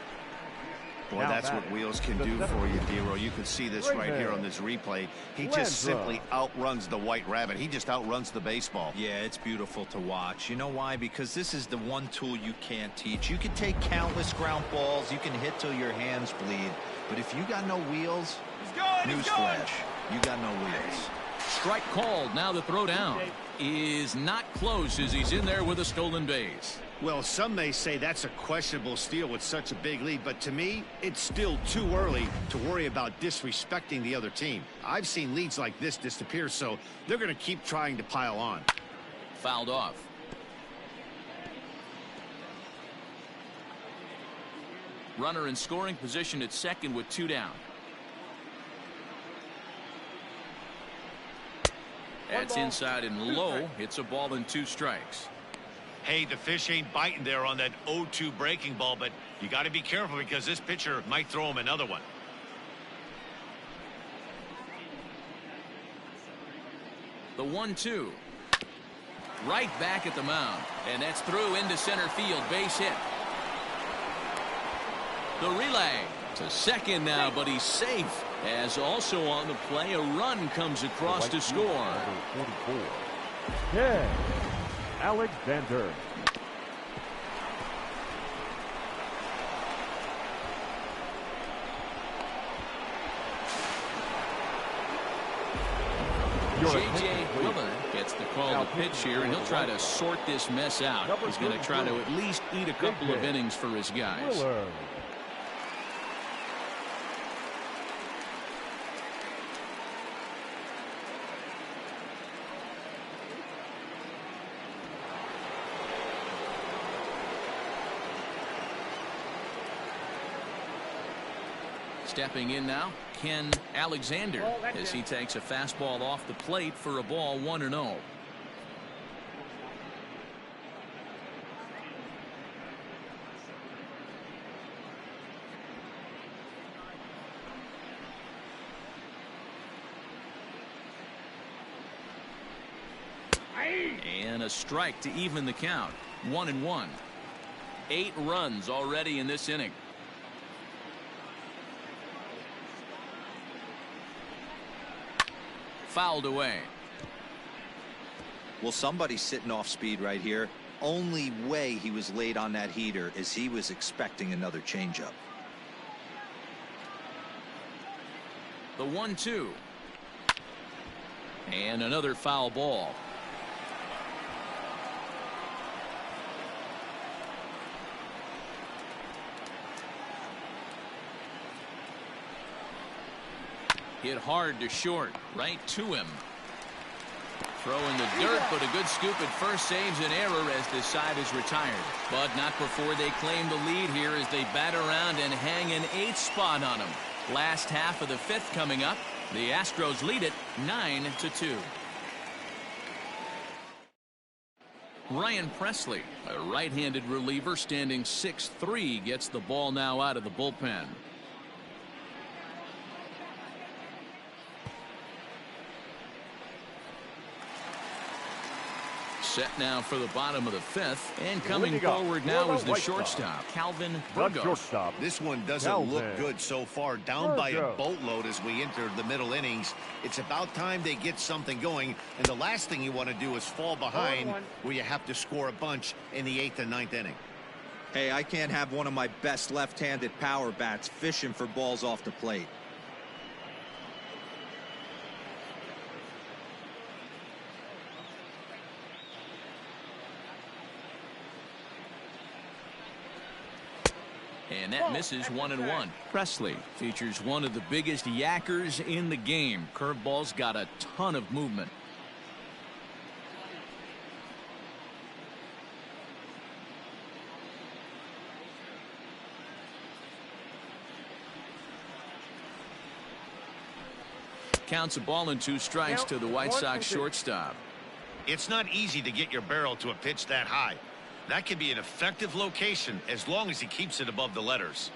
Boy, that's what wheels can do for you, D-Row. You can see this right here on this replay. He just simply outruns the White Rabbit. He just outruns the baseball. Yeah, it's beautiful to watch. You know why? Because this is the one tool you can't teach. You can take countless ground balls. You can hit till your hands bleed. But if you got no wheels, newsflash, you got no wheels. Strike called. Now the throw down is not close as he's in there with a stolen base. Well, some may say that's a questionable steal with such a big lead, but to me, it's still too early to worry about disrespecting the other team. I've seen leads like this disappear, so they're going to keep trying to pile on. Fouled off. Runner in scoring position at second with 2 down. That's inside and low. It's a ball and 2 strikes. Hey, the fish ain't biting there on that 0-2 breaking ball, but you got to be careful because this pitcher might throw him another one. The 1-2. Right back at the mound, and that's through into center field. Base hit. The relay to second now, but he's safe. As also on the play, a run comes across to score. 44. Yeah. Alexander. J.J. Willard gets the call to pitch here, and he'll try to sort this mess out. He's going to try to at least eat a couple of innings for his guys. Stepping in now, Ken Alexander, as he takes a fastball off the plate for a ball 1-0. And a strike to even the count. 1-1. 8 runs already in this inning. Fouled away. Well, somebody's sitting off speed right here. Only way he was late on that heater is he was expecting another changeup. The 1-2. And another foul ball. Hit hard to short, right to him. Throw in the dirt, but a good scoop at first saves an error as this side is retired. But not before they claim the lead here as they bat around and hang an 8th spot on them. Last half of the 5th coming up. The Astros lead it 9-2. Ryan Presley, a right-handed reliever standing 6'3", gets the ball now out of the bullpen. Set now for the bottom of the 5th, and coming forward now is the shortstop, Calvin Burgos. This one doesn't look good so far, down by a boatload as we enter the middle innings. It's about time they get something going, and the last thing you want to do is fall behind where you have to score a bunch in the 8th and 9th inning. Hey, I can't have one of my best left-handed power bats fishing for balls off the plate. And that misses 1-1. Presley features one of the biggest yackers in the game. Curveball's got a ton of movement. Counts a ball and 2 strikes to the White Sox shortstop. It's not easy to get your barrel to a pitch that high. That could be an effective location as long as he keeps it above the letters.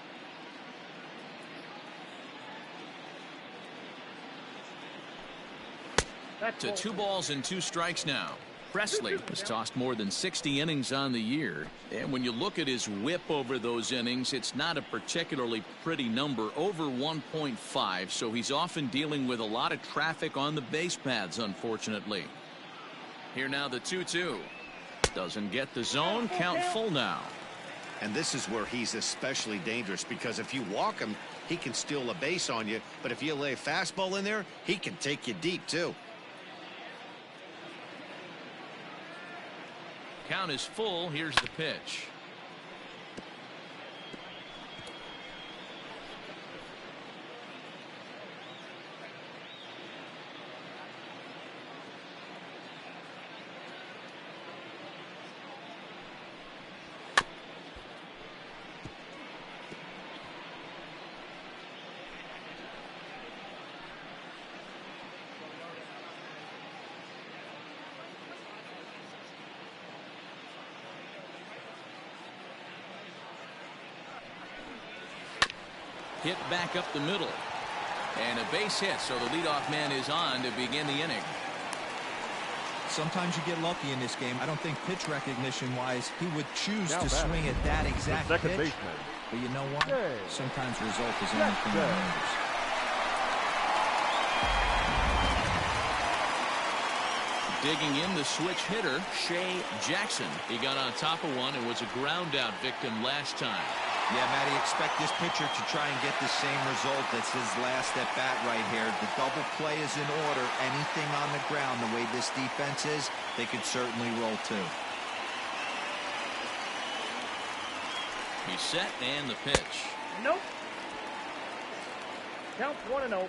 To 2 balls and 2 strikes now. Presley has tossed more than 60 innings on the year. And when you look at his whip over those innings, it's not a particularly pretty number, over 1.5. So he's often dealing with a lot of traffic on the base paths, unfortunately. Here now the 2-2. Doesn't get the zone. Count full now. And this is where he's especially dangerous, because if you walk him, he can steal a base on you. But if you lay a fastball in there, he can take you deep too. Count is full. Here's the pitch. Hit back up the middle. And a base hit, so the leadoff man is on to begin the inning. Sometimes you get lucky in this game. I don't think pitch recognition-wise he would choose to swing at that exact pitch. But you know what? Sometimes result is anything that matters. Digging in the switch hitter, Shea Jackson. He got on top of one and was a ground out victim last time. Yeah, Matty, expect this pitcher to try and get the same result as his last at bat right here. The double play is in order. Anything on the ground, the way this defense is, they could certainly roll too. He's set and the pitch. Nope. Count 1-0.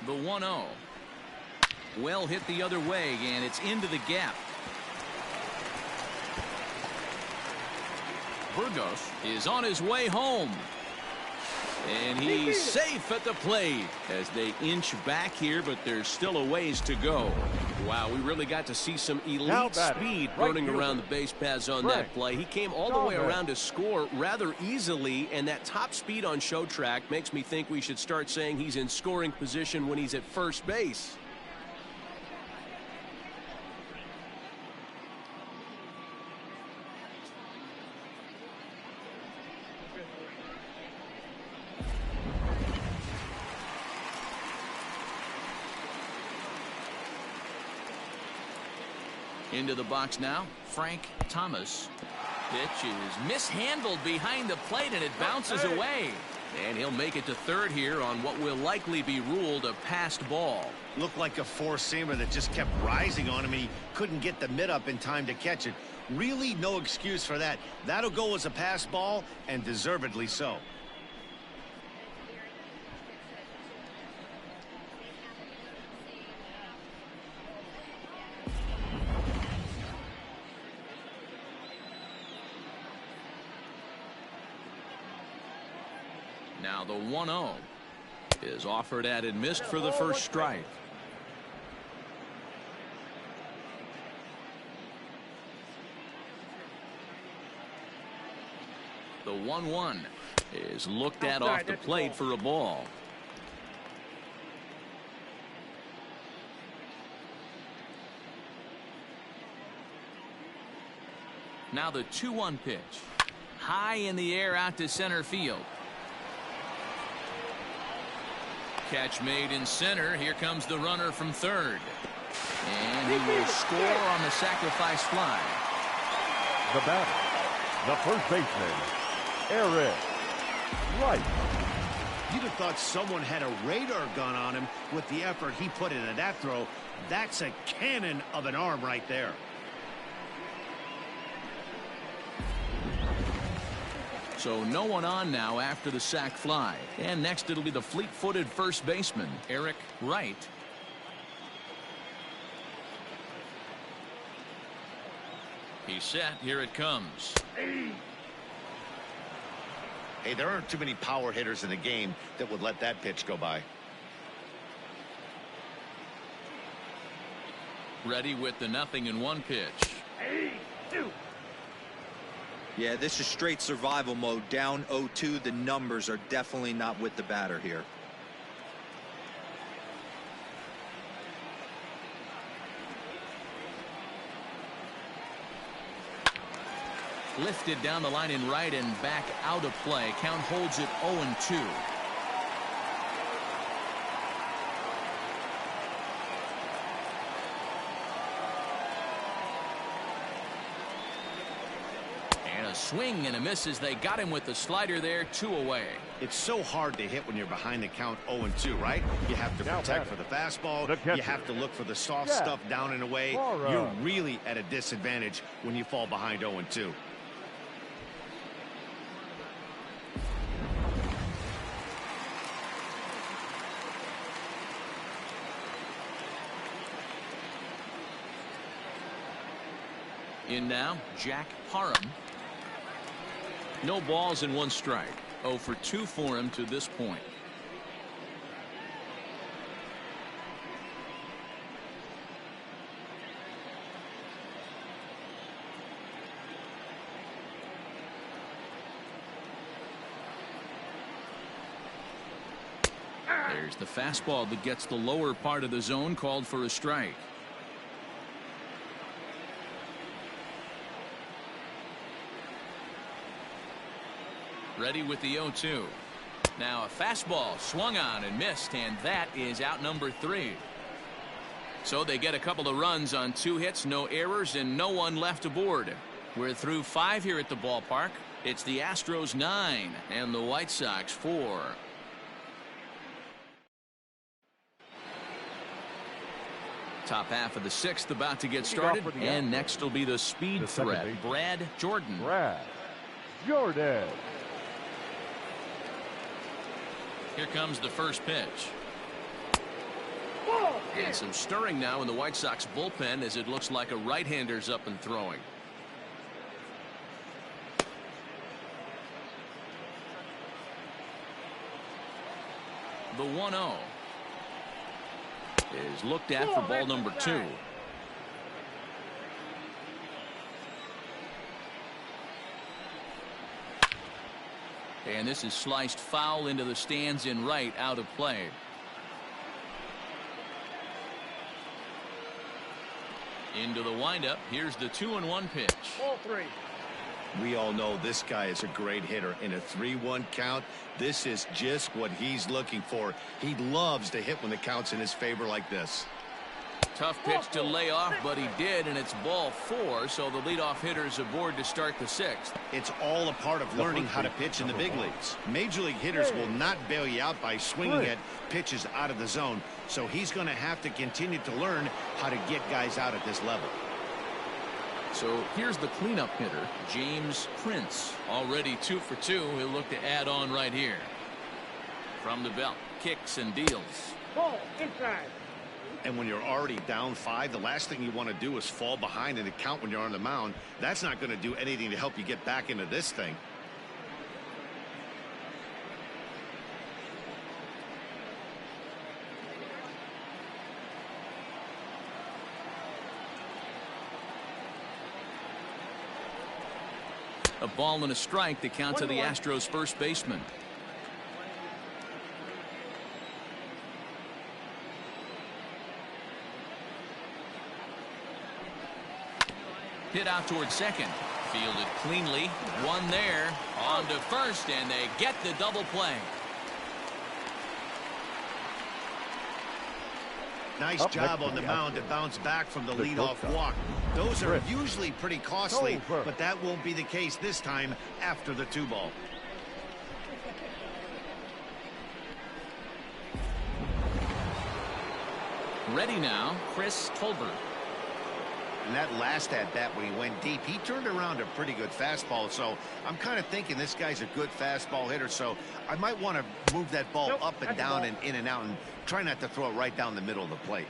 The 1-0. Well hit the other way, and it's into the gap. Burgos is on his way home. And he's safe at the plate as they inch back here, but there's still a ways to go. Wow, we really got to see some elite speed burning around the base paths on that play. He came all the way around to score rather easily, and that top speed on show track makes me think we should start saying he's in scoring position when he's at first base. Into the box now, Frank Thomas. Pitch is mishandled behind the plate, and it bounces away. And he'll make it to third here on what will likely be ruled a passed ball. Looked like a four-seamer that just kept rising on him, and he couldn't get the mid up in time to catch it. Really no excuse for that. That'll go as a pass ball, and deservedly so. Now the 1-0 is offered at and missed for the first strike. The 1-1 is looked at off the plate for a ball. Now the 2-1 pitch. High in the air out to center field. Catch made in center. Here comes the runner from third. And he will score on the sacrifice fly. The batter, the first baseman, Eric Wright. You'd have thought someone had a radar gun on him with the effort he put into that throw. That's a cannon of an arm right there. So no one on now after the sac fly. And next it'll be the fleet-footed first baseman, Eric Wright. He's set. Here it comes. Hey, there aren't too many power hitters in the game that would let that pitch go by. Ready with the 0-1 pitch. Yeah, this is straight survival mode. Down 0-2. The numbers are definitely not with the batter here. Lifted down the line in right and back out of play. Count holds it 0-2. Swing and a miss as they got him with the slider there. 2 away. It's so hard to hit when you're behind the count 0-2, right? You have to protect for the fastball. You have to look for the soft stuff down and away. You're really at a disadvantage when you fall behind 0-2. In now, Jack Parham. No balls and 1 strike. 0 for 2 for him to this point. There's the fastball that gets the lower part of the zone, called for a strike. Ready with the 0-2. Now a fastball swung on and missed, and that is out number 3. So they get a couple of runs on 2 hits, no errors, and no one left aboard. We're through 5 here at the ballpark. It's the Astros 9 and the White Sox 4. Top half of the 6th about to get started, and next will be the speed threat, Brad Jordan. Here comes the first pitch. And some stirring now in the White Sox bullpen as it looks like a right-hander's up and throwing. The 1-0 is looked at for ball number 2. And this is sliced foul into the stands in right, out of play. Into the windup. Here's the 2-1 pitch. Ball 3. We all know this guy is a great hitter. In a 3-1 count, this is just what he's looking for. He loves to hit when the count's in his favor like this. Tough pitch to lay off, but he did, and it's ball 4, so the leadoff hitter is aboard to start the 6th. It's all a part of learning how to pitch in the big leagues. Major league hitters will not bail you out by swinging at pitches out of the zone, so he's going to have to continue to learn how to get guys out at this level. So here's the cleanup hitter, James Prince. Already 2 for 2. He'll look to add on right here. From the belt, kicks and deals. Ball inside. And when you're already down 5, the last thing you want to do is fall behind in the count when you're on the mound. That's not going to do anything to help you get back into this thing. A ball and a strike to count to the Astros first baseman. Hit out towards second. Fielded cleanly. One there. On to first, and they get the double play. Nice job on the mound to bounce back from the leadoff walk. Those are usually pretty costly, but that won't be the case this time after the 2-ball. Ready now, Chris Tolbert. And that last at-bat when he went deep, he turned around a pretty good fastball. So I'm kind of thinking this guy's a good fastball hitter. So I might want to move that ball up and down and in and out and try not to throw it right down the middle of the plate.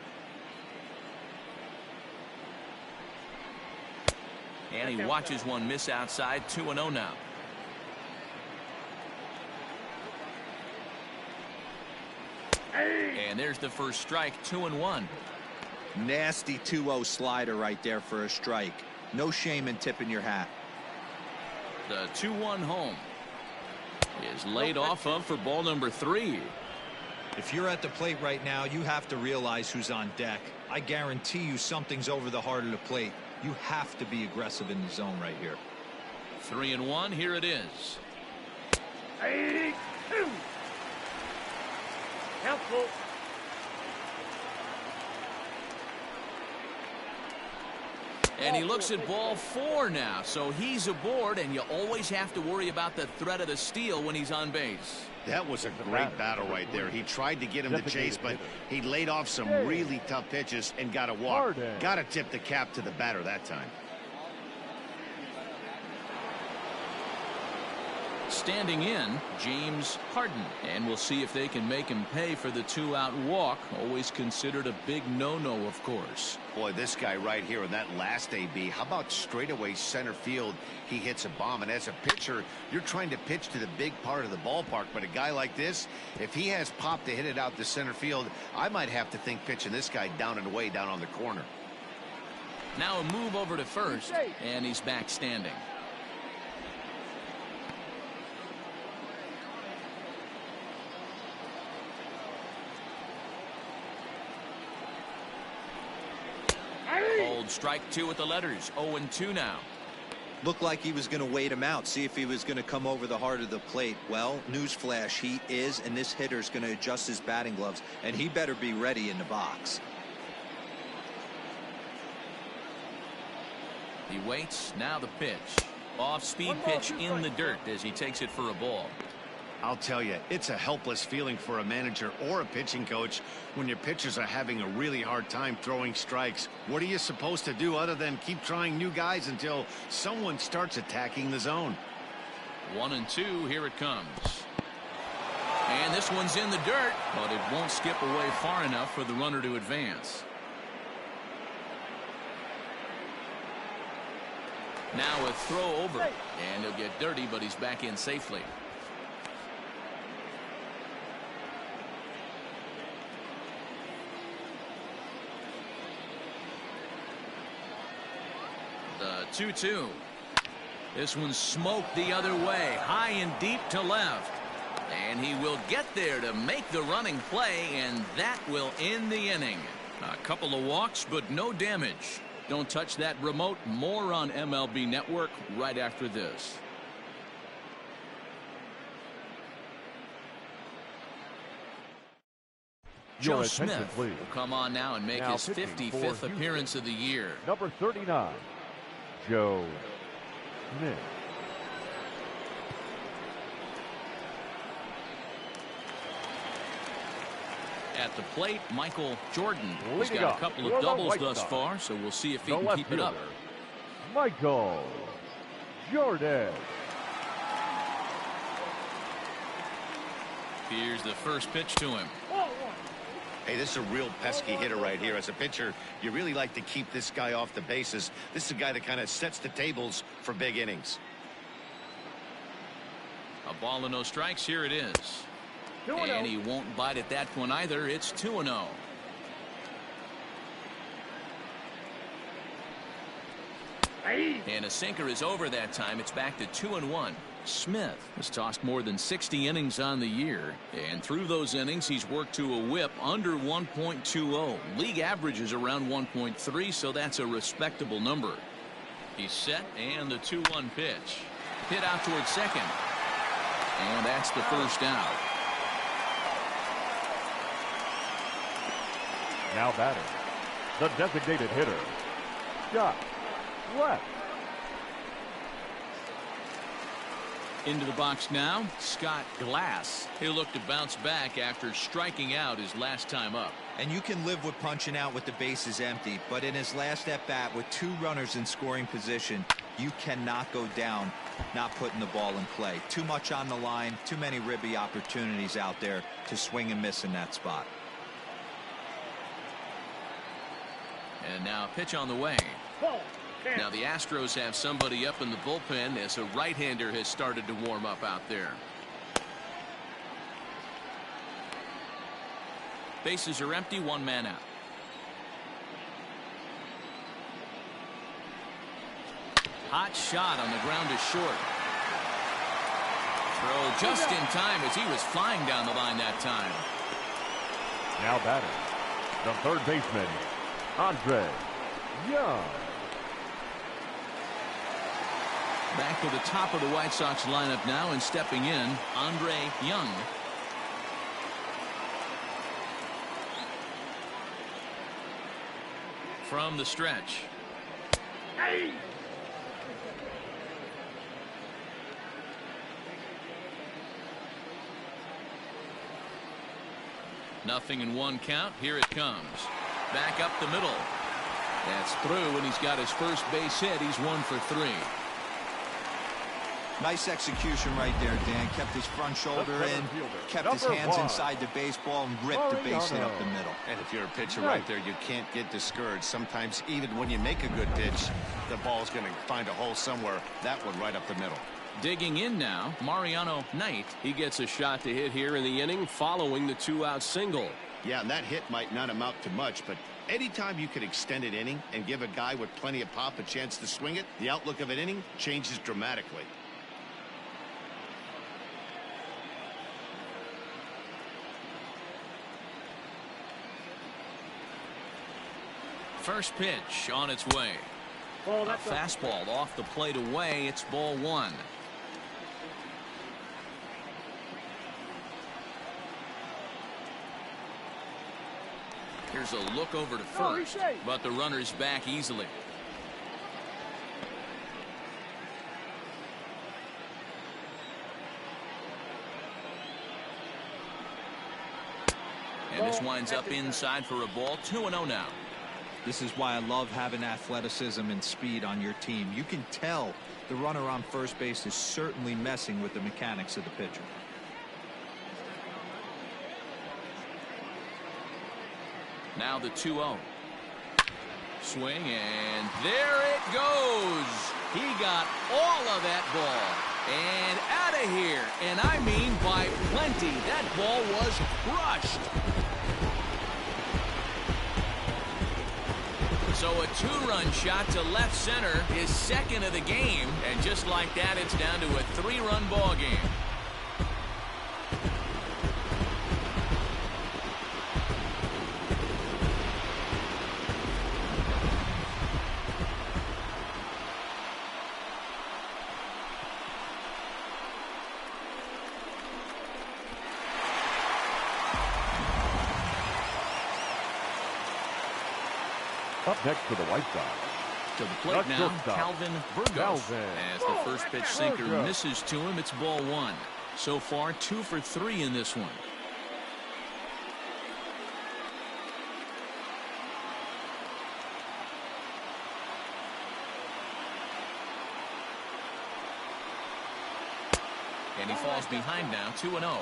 And he watches one miss outside. 2-0 now. And there's the first strike. 2-1. Nasty 2-0 slider right there for a strike. No shame in tipping your hat. The 2-1 home is laid off of for ball number 3. If you're at the plate right now, you have to realize who's on deck. I guarantee you something's over the heart of the plate. You have to be aggressive in the zone right here. 3-1. Here it is. 82. Helpful. And he looks at ball 4 now, so he's aboard, and you always have to worry about the threat of the steal when he's on base. That was a great battle right there. He tried to get him to chase, but he laid off some really tough pitches and got a walk. Got to tip the cap to the batter that time. Standing in, James Harden, and we'll see if they can make him pay for the 2-out walk. Always considered a big no-no, of course. Boy, this guy right here in that last AB, how about straightaway center field? He hits a bomb, and as a pitcher, you're trying to pitch to the big part of the ballpark, but a guy like this, if he has pop to hit it out to center field, I might have to think pitching this guy down and away down on the corner. Now a move over to first, and he's back standing. Old strike 2 with the letters. 0-2 now. Looked like he was going to wait him out, see if he was going to come over the heart of the plate. Well, newsflash, he is, and this hitter's going to adjust his batting gloves, and he better be ready in the box. He waits. Now the pitch. Off-speed pitch in the dirt as he takes it for a ball. I'll tell you, it's a helpless feeling for a manager or a pitching coach when your pitchers are having a really hard time throwing strikes. What are you supposed to do other than keep trying new guys until someone starts attacking the zone? 1-2. Here it comes. And this one's in the dirt, but it won't skip away far enough for the runner to advance. Now a throw over, and he'll get dirty, but he's back in safely. The 2-2. This one's smoked the other way, high and deep to left. And he will get there to make the running play, and that will end the inning. A couple of walks, but no damage. Don't touch that remote. More on MLB Network right after this. Joe Smith will come on now and make his 55th appearance of the year. Number 39, Joe Smith. At the plate, Michael Jordan. He's got a couple of doubles thus far, so we'll see if he can keep it up. Michael Jordan. Here's the first pitch to him. Hey, this is a real pesky hitter right here. As a pitcher, you really like to keep this guy off the bases. This is a guy that kind of sets the tables for big innings. A ball and no strikes. Here it is. And he won't bite at that one either. It's 2-0. And a sinker is over that time. It's back to 2-1. Smith has tossed more than 60 innings on the year, and through those innings he's worked to a whip under 1.20. League average is around 1.3, so that's a respectable number. He's set, and the 2-1 pitch. Hit out towards second. And that's the first out. Now batting, the designated hitter, Scott Left. Into the box now, Scott Glass. He'll look to bounce back after striking out his last time up. And you can live with punching out with the bases empty, but in his last at bat with 2 runners in scoring position, you cannot go down not putting the ball in play. Too much on the line, too many ribby opportunities out there to swing and miss in that spot. And now a pitch on the way. Now the Astros have somebody up in the bullpen as a right-hander has started to warm up out there. Bases are empty, 1 man out. Hot shot on the ground is short. Throw just in time as he was flying down the line that time. Now batting, the third baseman, Andre Young. Back to the top of the White Sox lineup now, and stepping in, Andre Young. From the stretch. Hey! Nothing in 1 count. Here it comes. Back up the middle. That's through, and he's got his first base hit. He's 1 for 3. Nice execution right there, Dan. Kept his front shoulder in, kept his hands inside the baseball, and ripped the base hit up the middle. And if you're a pitcher right there, you can't get discouraged. Sometimes even when you make a good pitch, the ball's going to find a hole somewhere. That one right up the middle. Digging in now, Mariano Knight. He gets a shot to hit here in the inning following the 2-out single. Yeah, and that hit might not amount to much, but anytime you can extend an inning and give a guy with plenty of pop a chance to swing it, the outlook of an inning changes dramatically. First pitch on its way. A fastball off the plate away. It's ball 1. Here's a look over to first, but the runner's back easily. And this winds up inside for a ball. 2-0 now. This is why I love having athleticism and speed on your team. You can tell the runner on first base is certainly messing with the mechanics of the pitcher. Now the 2-0. Swing, and there it goes. He got all of that ball. And out of here. And I mean by plenty. That ball was crushed. So a 2-run shot to left center is second of the game. And just like that, it's down to a 3-run ball game. Up next for the White Sox. To the plate now, Calvin Burgos. As the first pitch sinker misses to him, it's ball 1. So far, 2 for 3 in this one. And he falls behind now, 2-0.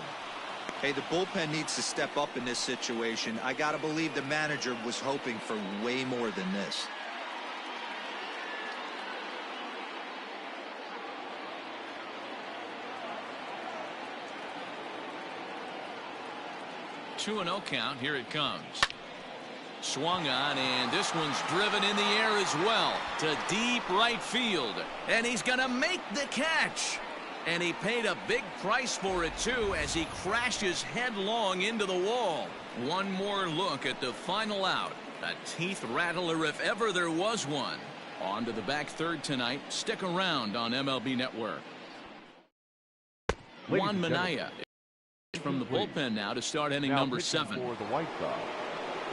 Hey, the bullpen needs to step up in this situation. I got to believe the manager was hoping for way more than this. Two 2-0 count. Here it comes. Swung on, and this one's driven in the air as well to deep right field. And he's going to make the catch. And he paid a big price for it, too, as he crashes headlong into the wall. One more look at the final out. A teeth rattler if ever there was one. On to the back third tonight. Stick around on MLB Network. Juan Minaya from the bullpen now to start inning number 7. For the White Sox.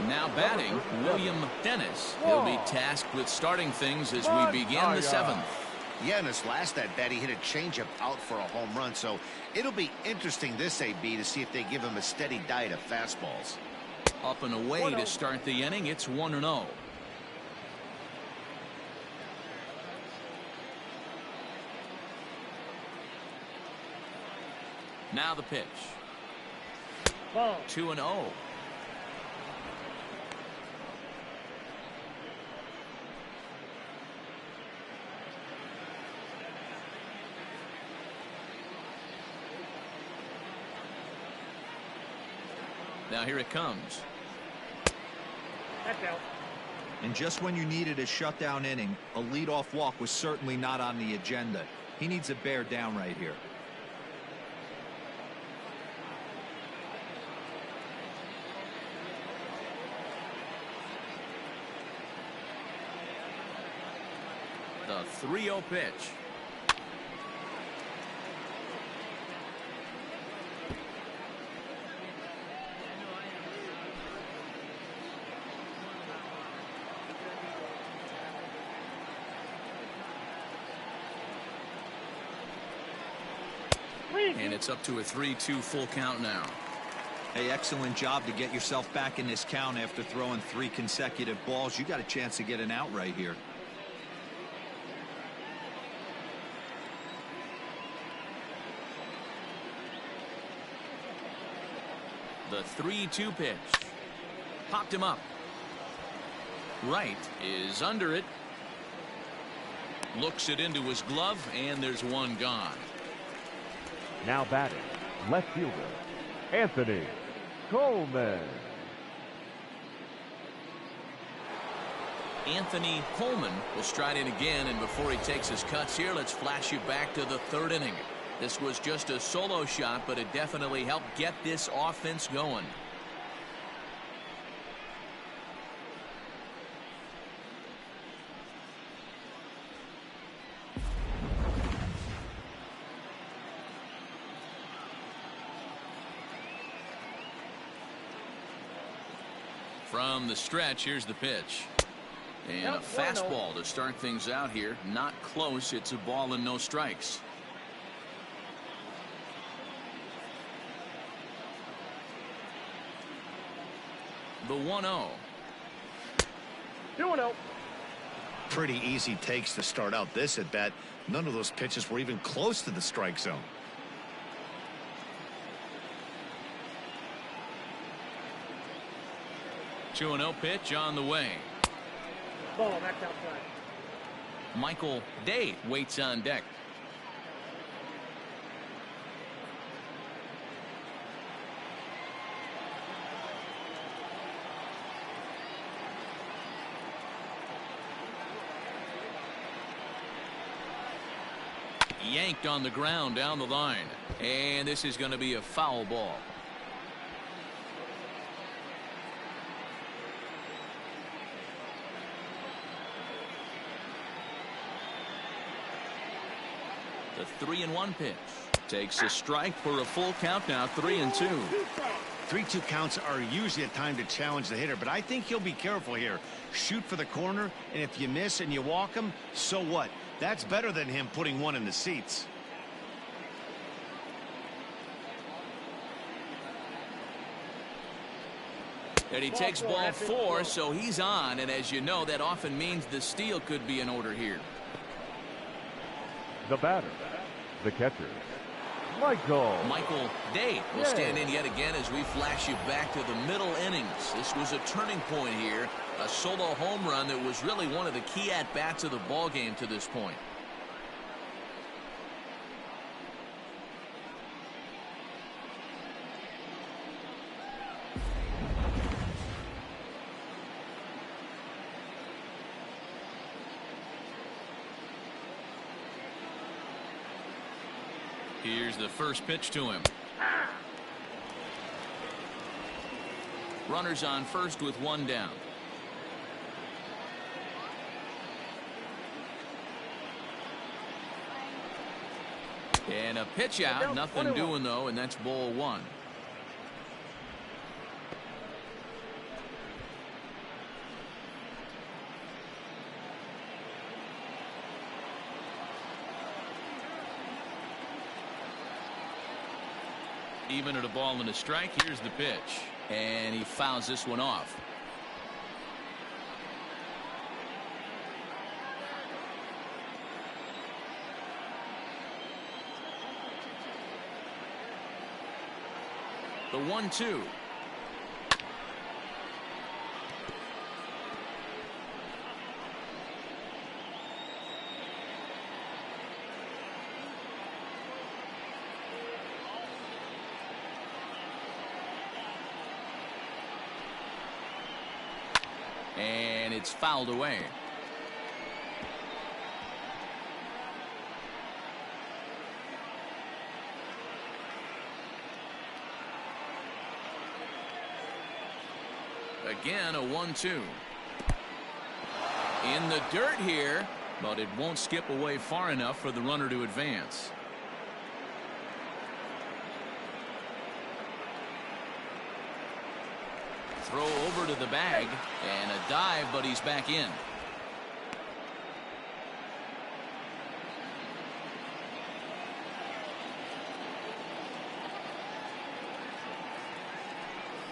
Now batting, William Dennis. He'll be tasked with starting things as we begin the 7th. Yeah, in his last at bat, he hit a changeup out for a home run. So it'll be interesting this AB to see if they give him a steady diet of fastballs. Up and away to start the inning. It's 1-0. Now the pitch. 2-0. Now here it comes. That's out. And just when you needed a shutdown inning, a leadoff walk was certainly not on the agenda. He needs to bear down right here. The 3-0 pitch. And it's up to a 3-2 full count now. Hey, excellent job to get yourself back in this count after throwing 3 consecutive balls. You got a chance to get an out right here. The 3-2 pitch. Popped him up. Right is under it. Looks it into his glove, and there's one gone. Now batting, left fielder, Anthony Coleman. Anthony Coleman will stride in again, and before he takes his cuts here, let's flash you back to the 3rd inning. This was just a solo shot, but it definitely helped get this offense going. From the stretch, here's the pitch. And a fastball to start things out here. Not close. It's a ball and no strikes. The 1-0. 2-0. Pretty easy takes to start out this at bat. None of those pitches were even close to the strike zone. 2-0 pitch on the way. Ball, that's outside. Michael Day waits on deck. Yanked on the ground down the line, and this is going to be a foul ball. The 3-1 pitch takes a strike for a full count now. 3-2. 3-2 counts are usually a time to challenge the hitter, but I think he'll be careful here. Shoot for the corner, and if you miss and you walk him, so what? That's better than him putting one in the seats. And he takes ball 4, so he's on, and as you know, that often means the steal could be in order here. The batter, the catcher, Michael Day will stand in yet again as we flash you back to the middle innings. This was a turning point here, a solo home run that was really one of the key at-bats of the ball game to this point. Here's the first pitch to him. Runners on first with one down. And a pitch out. Nothing doing though, and that's ball 1. Even at a ball and a strike. Here's the pitch, and he fouls this one off. The 1-2. And it's fouled away. Again, a 1-2. In the dirt here, but it won't skip away far enough for the runner to advance. Throw over to the bag, and a dive, but he's back in.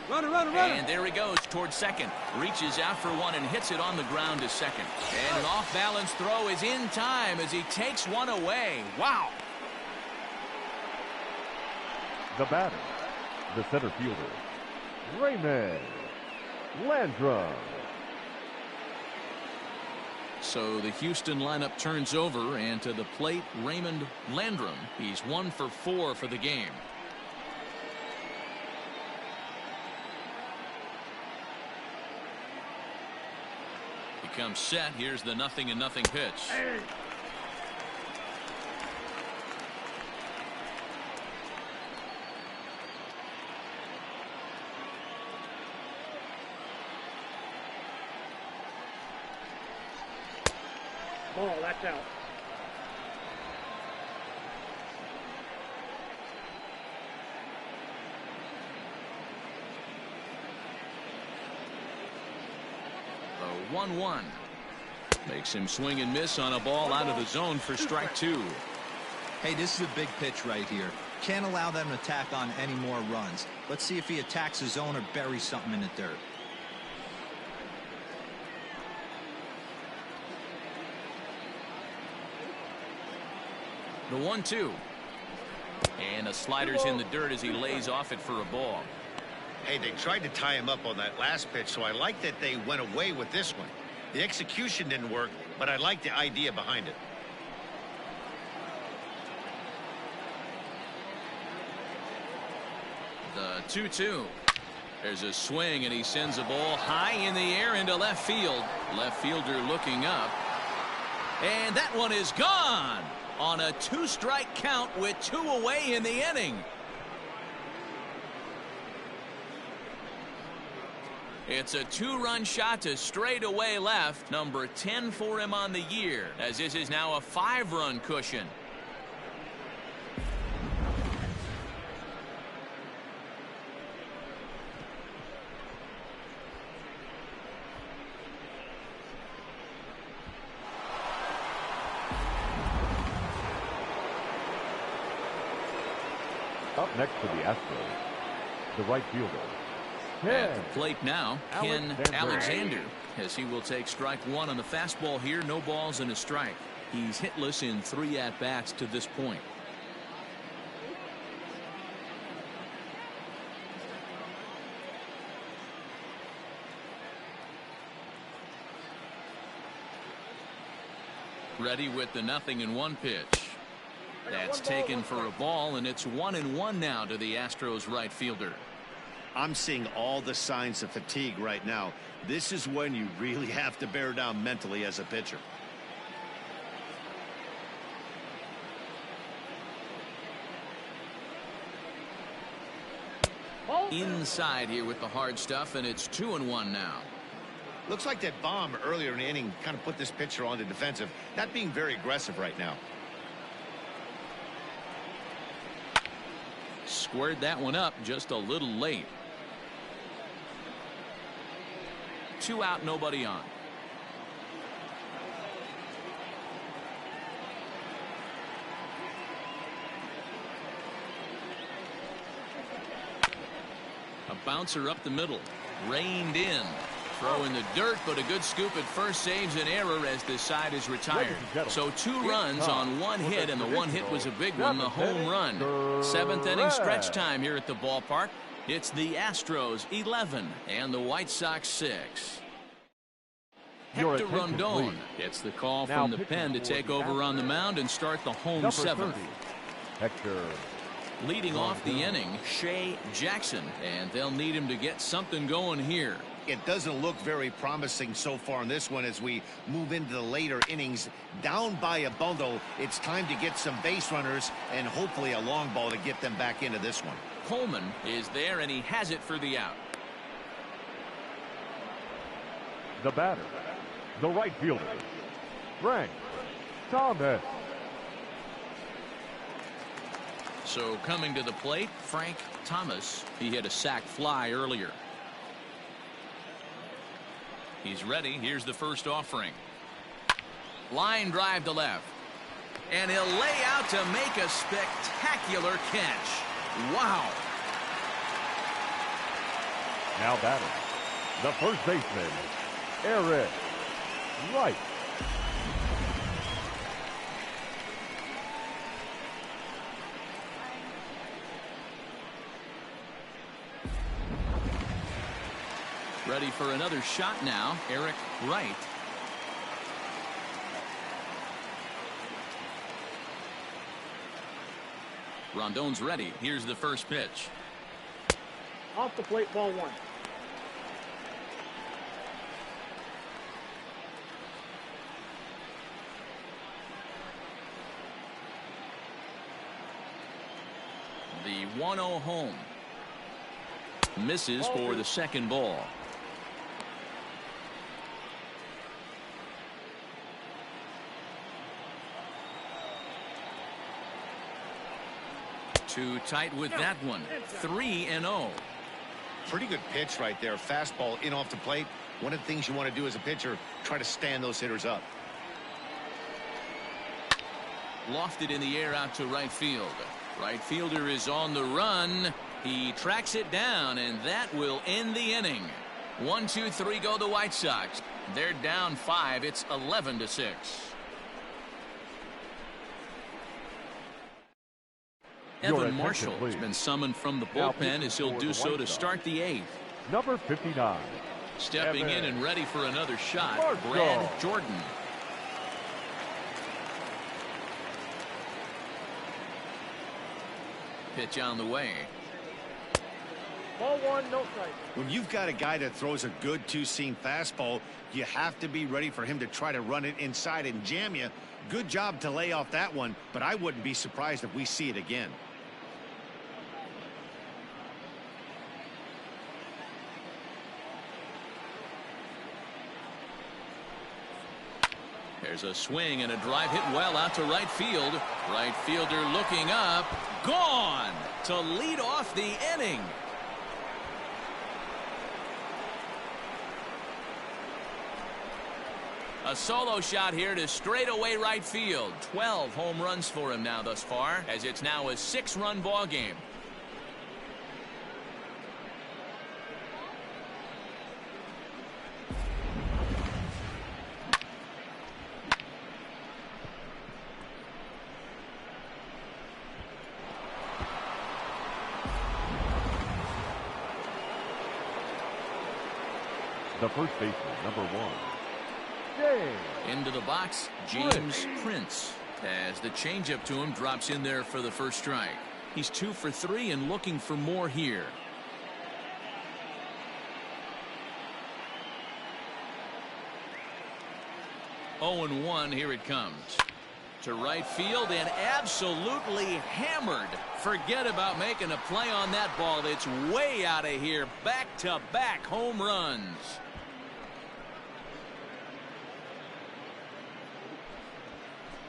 Runner. And there he goes towards second. Reaches out for one and hits it on the ground to second. And an off-balance throw is in time as he takes one away. Wow. The batter, the center fielder, Raymond Landrum. So the Houston lineup turns over, and to the plate, Raymond Landrum. He's 1 for 4 for the game. He comes set. Here's the 0-0 pitch. Ball, that's out. The 1-1 makes him swing and miss on a ball out of the zone for strike 2. Hey, this is a big pitch right here. Can't allow them to tack on any more runs. Let's see if he attacks his zone or buries something in the dirt. The 1-2. And a slider's in the dirt as he lays off it for a ball. Hey, they tried to tie him up on that last pitch, so I like that they went away with this one. The execution didn't work, but I like the idea behind it. The 2-2. There's a swing, and he sends a ball high in the air into left field. Left fielder looking up. And that one is gone on a 2-strike count with 2 away in the inning. It's a 2-run shot to straightaway left. Number 10 for him on the year, as this is now a 5-run cushion. Up next for the Astros, the right fielder. At the plate now, Ken Alexander, as he will take strike 1 on the fastball here. No balls and a strike. He's hitless in 3 at-bats to this point. Ready with the 0-1 pitch. That's taken for a ball, and it's 1-1 now to the Astros right fielder. I'm seeing all the signs of fatigue right now. This is when you really have to bear down mentally as a pitcher. Inside here with the hard stuff, and it's 2-1 now. Looks like that bomb earlier in the inning kind of put this pitcher on the defensive, not being very aggressive right now. Squared that one up just a little late. 2 out, nobody on. A bouncer up the middle, reined in. Throw in the dirt, but a good scoop at first saves an error as this side is retired. So 2 runs on 1 hit, and the 1 hit was a big one, the home run. 7th inning stretch time here at the ballpark. It's the Astros 11 and the White Sox 6. Hector Rondon gets the call from the pen to take over on the mound and start the home 7th. Hector. Leading off the inning, Shea Jackson, and they'll need him to get something going here. It doesn't look very promising so far in this one as we move into the later innings. Down by a bundle, it's time to get some base runners and hopefully a long ball to get them back into this one. Coleman is there, and he has it for the out. The batter, the right fielder, Frank Thomas. So coming to the plate, Frank Thomas. He hit a sac fly earlier. He's ready. Here's the first offering. Line drive to left. And he'll lay out to make a spectacular catch. Wow. Now batting, the first baseman, Eric Wright. Ready for another shot now, Eric Wright. Rondon's ready. Here's the first pitch. Off the plate, ball 1. The 1-0 home. Misses for the second ball. Too tight with that one. 3-0. Pretty good pitch right there. Fastball in off the plate. One of the things you want to do as a pitcher, try to stand those hitters up. Lofted in the air out to right field. Right fielder is on the run. He tracks it down, and that will end the inning. 1, 2, 3 go the White Sox. They're down 5. It's 11-6. Evan Marshall has been summoned from the bullpen as he'll do so to start the 8th. Number 59. Stepping in and ready for another shot, Brad Jordan. Pitch on the way. Ball 1, no strike. When you've got a guy that throws a good two-seam fastball, you have to be ready for him to try to run it inside and jam you. Good job to lay off that one, but I wouldn't be surprised if we see it again. There's a swing and a drive hit well out to right field. Right fielder looking up. Gone to lead off the inning. A solo shot here to straightaway right field. 12 home runs for him now thus far, as it's now a 6-run ball game. The first baseman, number 1. Into the box, James Prince, as the changeup to him drops in there for the first strike. He's 2 for 3 and looking for more here. Oh and 1, here it comes. To right field and absolutely hammered. Forget about making a play on that ball. It's way out of here. Back-to-back home runs.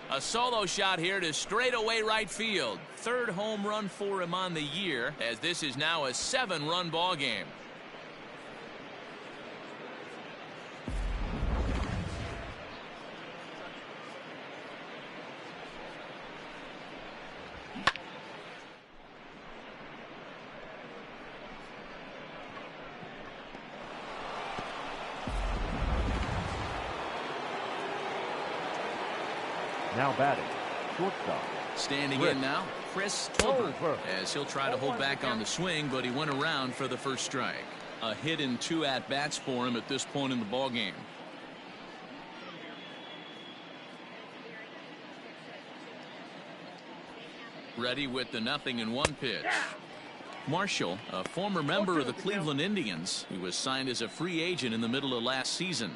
A solo shot here to straightaway right field. 3rd home run for him on the year, as this is now a 7-run ball game. Now batting, shortstop. Standing in now, Chris Tolbert, as he'll try to hold back on the swing, but he went around for the first strike. A hit and 2 at-bats for him at this point in the ball game. Ready with the 0-1 pitch. Marshall, a former member of the Cleveland Indians, who was signed as a free agent in the middle of last season.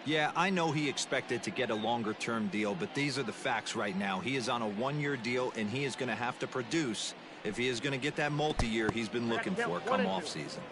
Yeah, I know he expected to get a longer-term deal, but these are the facts right now. He is on a 1-year deal, and he is going to have to produce if he is going to get that multi-year he's been looking for come off-season.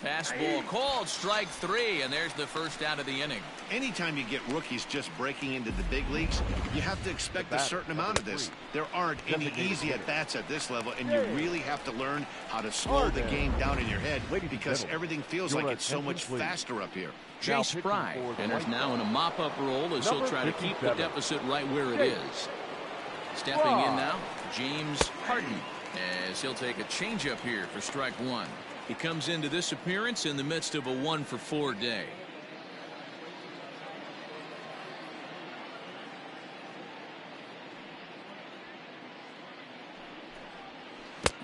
Fastball called, strike 3, and there's the first out of the inning. Anytime you get rookies just breaking into the big leagues, you have to expect a certain amount of this. There aren't any easy at-bats at this level, and you really have to learn how to slow the game down in your head because everything feels like it's so much faster up here. Jay Spry enters now in a mop-up role as he'll try to keep the deficit right where it is. Stepping in now, James Harden, as he'll take a changeup here for strike 1. He comes into this appearance in the midst of a 1-for-4 day.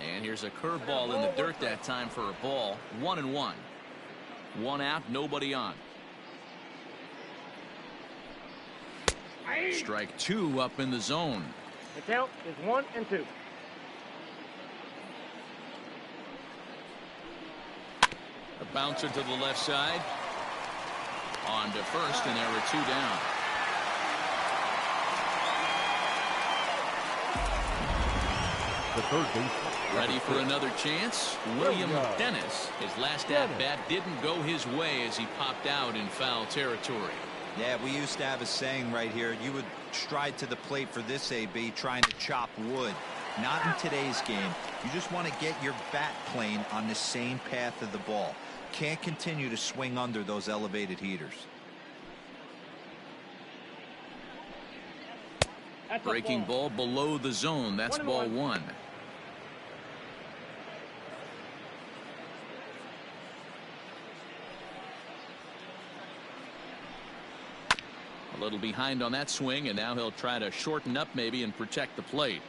And here's a curveball in the dirt that time for a ball. 1-1. 1 out, nobody on. Strike 2 up in the zone. The count is 1-2. A bouncer to the left side. On to first, and there are 2 down. The third baseman. Ready for another chance? William Dennis. His last at-bat didn't go his way as he popped out in foul territory. Yeah, we used to have a saying right here. You would stride to the plate for this AB trying to chop wood. Not in today's game. You just want to get your bat plane on the same path of the ball. Can't continue to swing under those elevated heaters. Breaking ball below the zone. That's ball 1. A little behind on that swing, and now he'll try to shorten up maybe and protect the plate.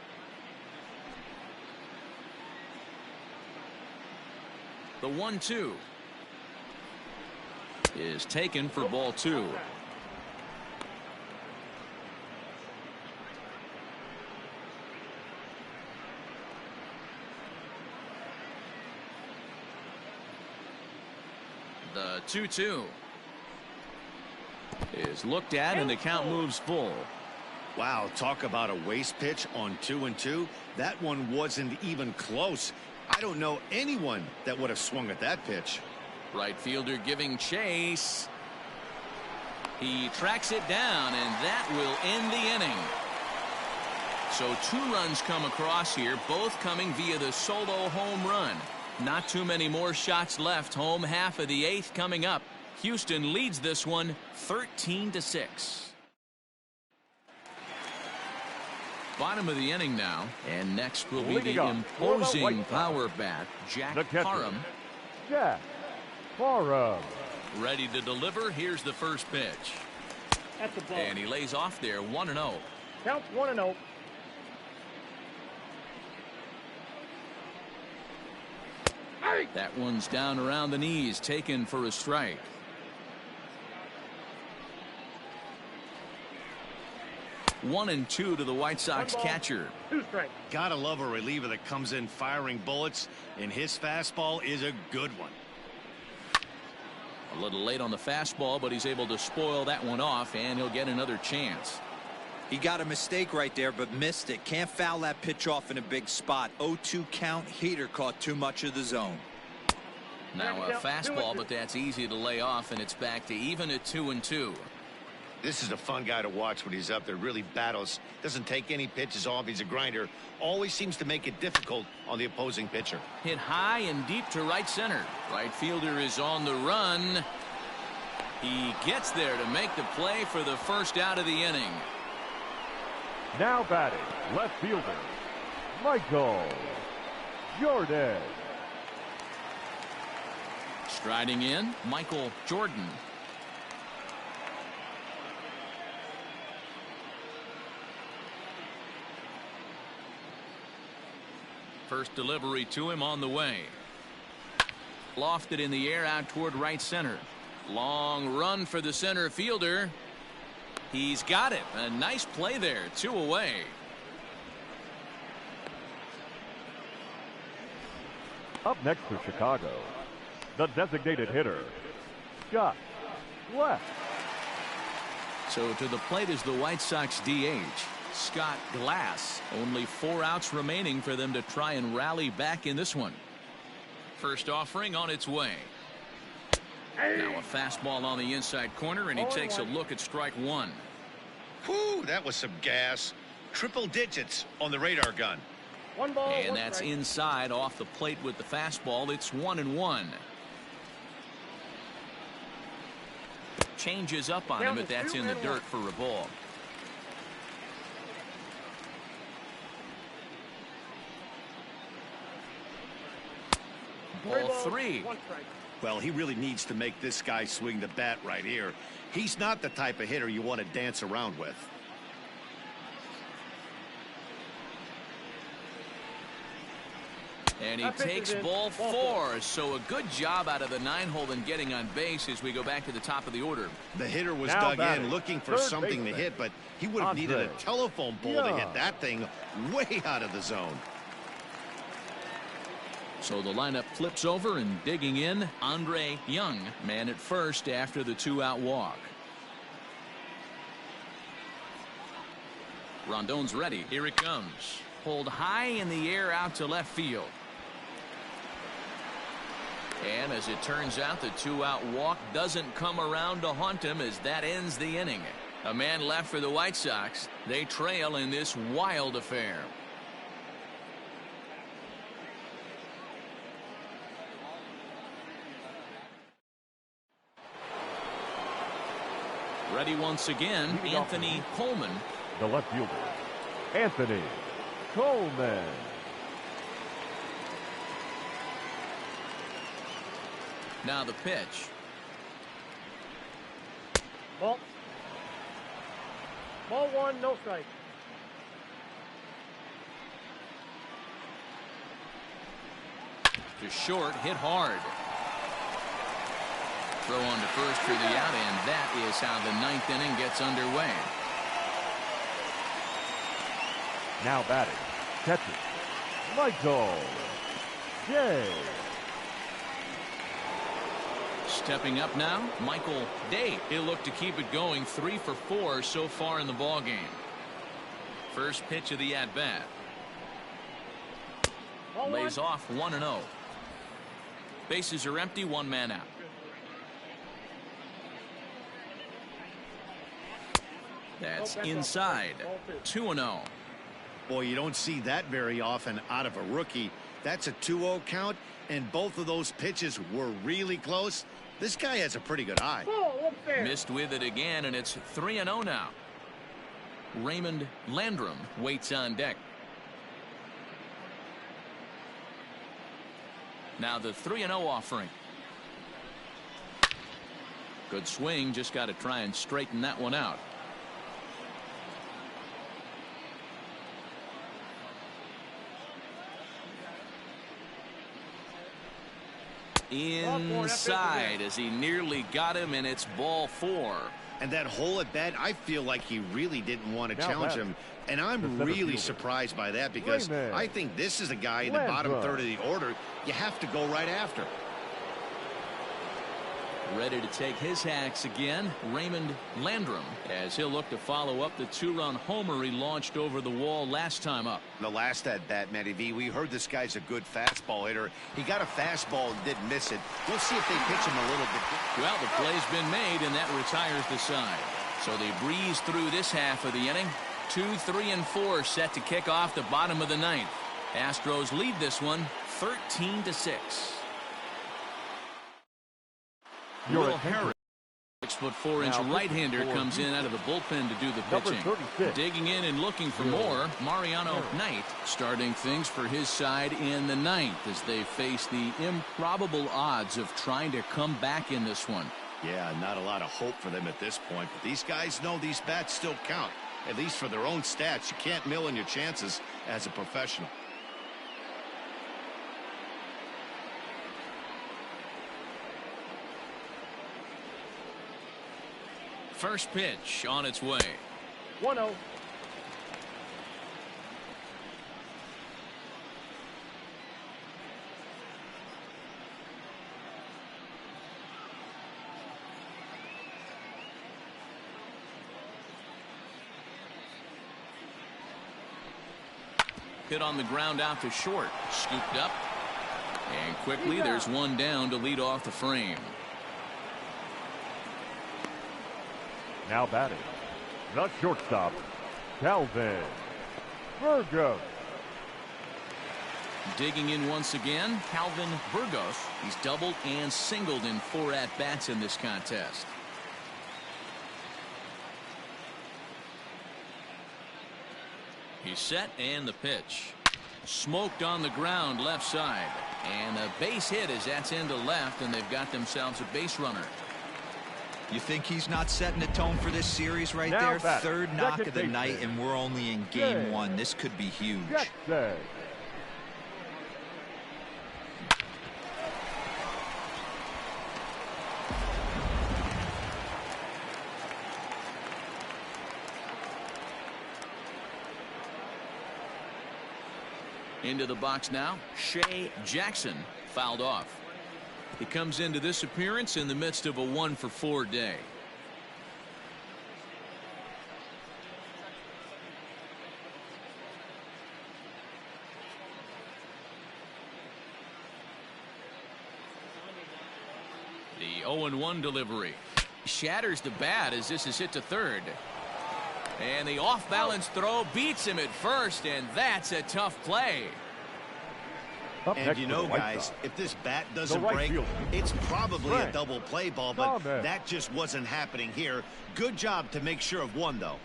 The 1-2 is taken for ball 2. The 2-2 is looked at, and the count moves full. Wow, talk about a waste pitch on 2-2. That one wasn't even close. I don't know anyone that would have swung at that pitch. Right fielder giving chase. He tracks it down, and that will end the inning. So 2 runs come across here, both coming via the solo home run. Not too many more shots left. Home half of the 8th coming up. Houston leads this one 13-6. Bottom of the inning now, and next will be the imposing power bat, Jack Parham. Jack Parham. Ready to deliver. Here's the first pitch. That's a ball. And he lays off there, 1-0. Count 1-0. That one's down around the knees, taken for a strike. One and 2 to the White Sox catcher. 2 strikes. Gotta love a reliever that comes in firing bullets, and his fastball is a good one. A little late on the fastball, but he's able to spoil that one off, and he'll get another chance. He got a mistake right there, but missed it. Can't foul that pitch off in a big spot. 0-2 count. Heater caught too much of the zone. Now a fastball, but that's easy to lay off, and it's back to even at 2-2. This is a fun guy to watch when he's up there. Really battles. Doesn't take any pitches off. He's a grinder. Always seems to make it difficult on the opposing pitcher. Hit high and deep to right center. Right fielder is on the run. He gets there to make the play for the first out of the inning. Now batting, left fielder, Michael Jordan. Striding in, Michael Jordan. First delivery to him on the way. Lofted in the air out toward right center. Long run for the center fielder. He's got it. A nice play there. 2 away. Up next for Chicago, the designated hitter, Scott Glass. So to the plate is the White Sox DH, Scott Glass. Only 4 outs remaining for them to try and rally back in this one. First offering on its way. Now a fastball on the inside corner, and he takes a look at strike 1. Whew, that was some gas. Triple digits on the radar gun. 1 ball, and 1 that's strike. inside off the plate with the fastball. It's 1-1. Changes up on him, but that's in the dirt for a ball. Ball 3. 1 strike. Well, he really needs to make this guy swing the bat right here. He's not the type of hitter you want to dance around with. And he takes ball 4. So a good job out of the 9-hole in getting on base as we go back to the top of the order. The hitter was Now dug batting, in looking for third something to baseman, hit, but he would have needed a telephone pole to hit that thing way out of the zone. So the lineup flips over, and digging in, Andre Young, man at first after the 2-out walk. Rondon's ready. Here it comes. Pulled high in the air out to left field. And as it turns out, the 2-out walk doesn't come around to haunt him, as that ends the inning. A man left for the White Sox. They trail in this wild affair. Ready once again, Anthony Coleman. The left fielder, Anthony Coleman. Now the pitch. Ball. Ball one, no strike. To short, hit hard. Throw on to first for the out, and that is how the ninth inning gets underway. Now batting, catcher, Michael Day. Stepping up now, Michael Day. He'll look to keep it going, 3 for 4 so far in the ballgame. First pitch of the at-bat. Lays off 1-0. Bases are empty, 1 man out. That's inside. 2-0. Boy, you don't see that very often out of a rookie. That's a 2-0 count, and both of those pitches were really close. This guy has a pretty good eye. Missed with it again, and it's 3-0 now. Raymond Landrum waits on deck. Now the 3-0 offering. Good swing, just got to try and straighten that one out. Inside as he nearly got him, and it's ball 4. And that hole at bat, I feel like he really didn't want to challenge him. And I'm really surprised by that, because I think this is a guy in the bottom third of the order you have to go right after. Ready to take his hacks again, Raymond Landrum, as he'll look to follow up the 2-run homer he launched over the wall last time up. The last at bat, Matty V, we heard this guy's a good fastball hitter. He got a fastball and didn't miss it. We'll see if they pitch him a little bit. Well, the play's been made, and that retires the side. So they breeze through this half of the inning. 2, 3, and 4 set to kick off the bottom of the ninth. Astros lead this one 13-6. Will Harden, 6'4" right-hander, comes in out of the bullpen to do the pitching. Digging in and looking for more, Mariano Knight starting things for his side in the ninth as they face the improbable odds of trying to come back in this one. Yeah, not a lot of hope for them at this point, but these guys know these bats still count, at least for their own stats. You can't mill in your chances as a professional. First pitch on its way. 1-0. Hit on the ground out to short. Scooped up. And quickly there's one down to lead off the frame. Now batting, the shortstop, Calvin Burgos. Digging in once again, Calvin Burgos. He's doubled and singled in 4 at-bats in this contest. He's set, and the pitch. Smoked on the ground left side. And a base hit as that's into left, and they've got themselves a base runner. You think he's not setting a tone for this series right there? Third knock of the night, and we're only in game 1. This could be huge. Into the box now, Shea Jackson fouled off. He comes into this appearance in the midst of a 1-for-4 day. The 0-1 delivery shatters the bat as this is hit to third. And the off-balance throw beats him at first, and that's a tough play. And you know, guys, if this bat doesn't break, it's probably a double play ball, but that just wasn't happening here. Good job to make sure of one, though.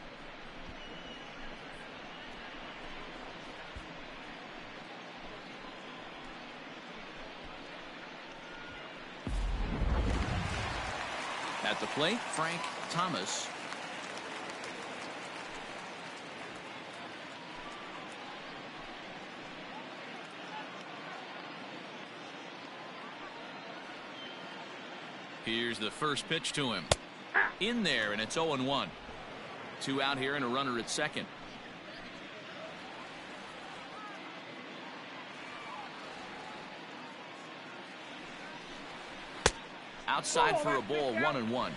At the plate, Frank Thomas. Here's the first pitch to him. In there, and it's 0-1. 2 out here and a runner at second. Outside for a ball, 1-1.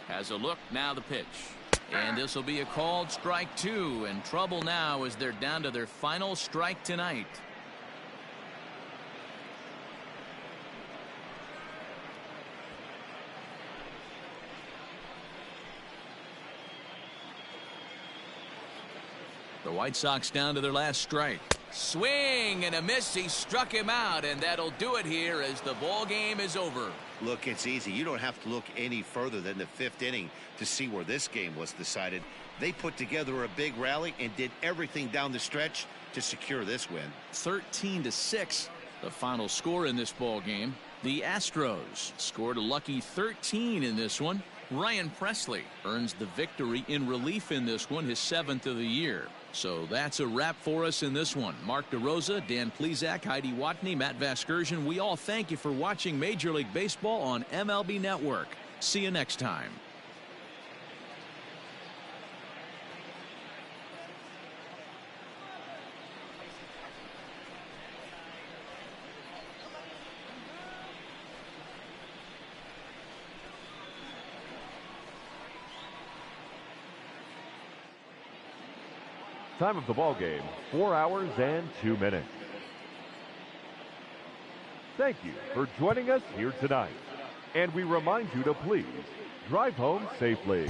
Has a look, now the pitch. And this will be a called strike 2, and trouble now as they're down to their final strike tonight. The White Sox down to their last strike. Swing and a miss. He struck him out, and that'll do it here as the ball game is over. Look, it's easy. You don't have to look any further than the 5th inning to see where this game was decided. They put together a big rally and did everything down the stretch to secure this win. 13-6, the final score in this ball game. The Astros scored a lucky 13 in this one. Ryan Presley earns the victory in relief in this one, his 7th of the year. So that's a wrap for us in this one. Mark DeRosa, Dan Plesac, Heidi Watney, Matt Vasgersian. We all thank you for watching Major League Baseball on MLB Network. See you next time. Time of the ball game, 4 hours and 2 minutes. Thank you for joining us here tonight. And we remind you to please drive home safely.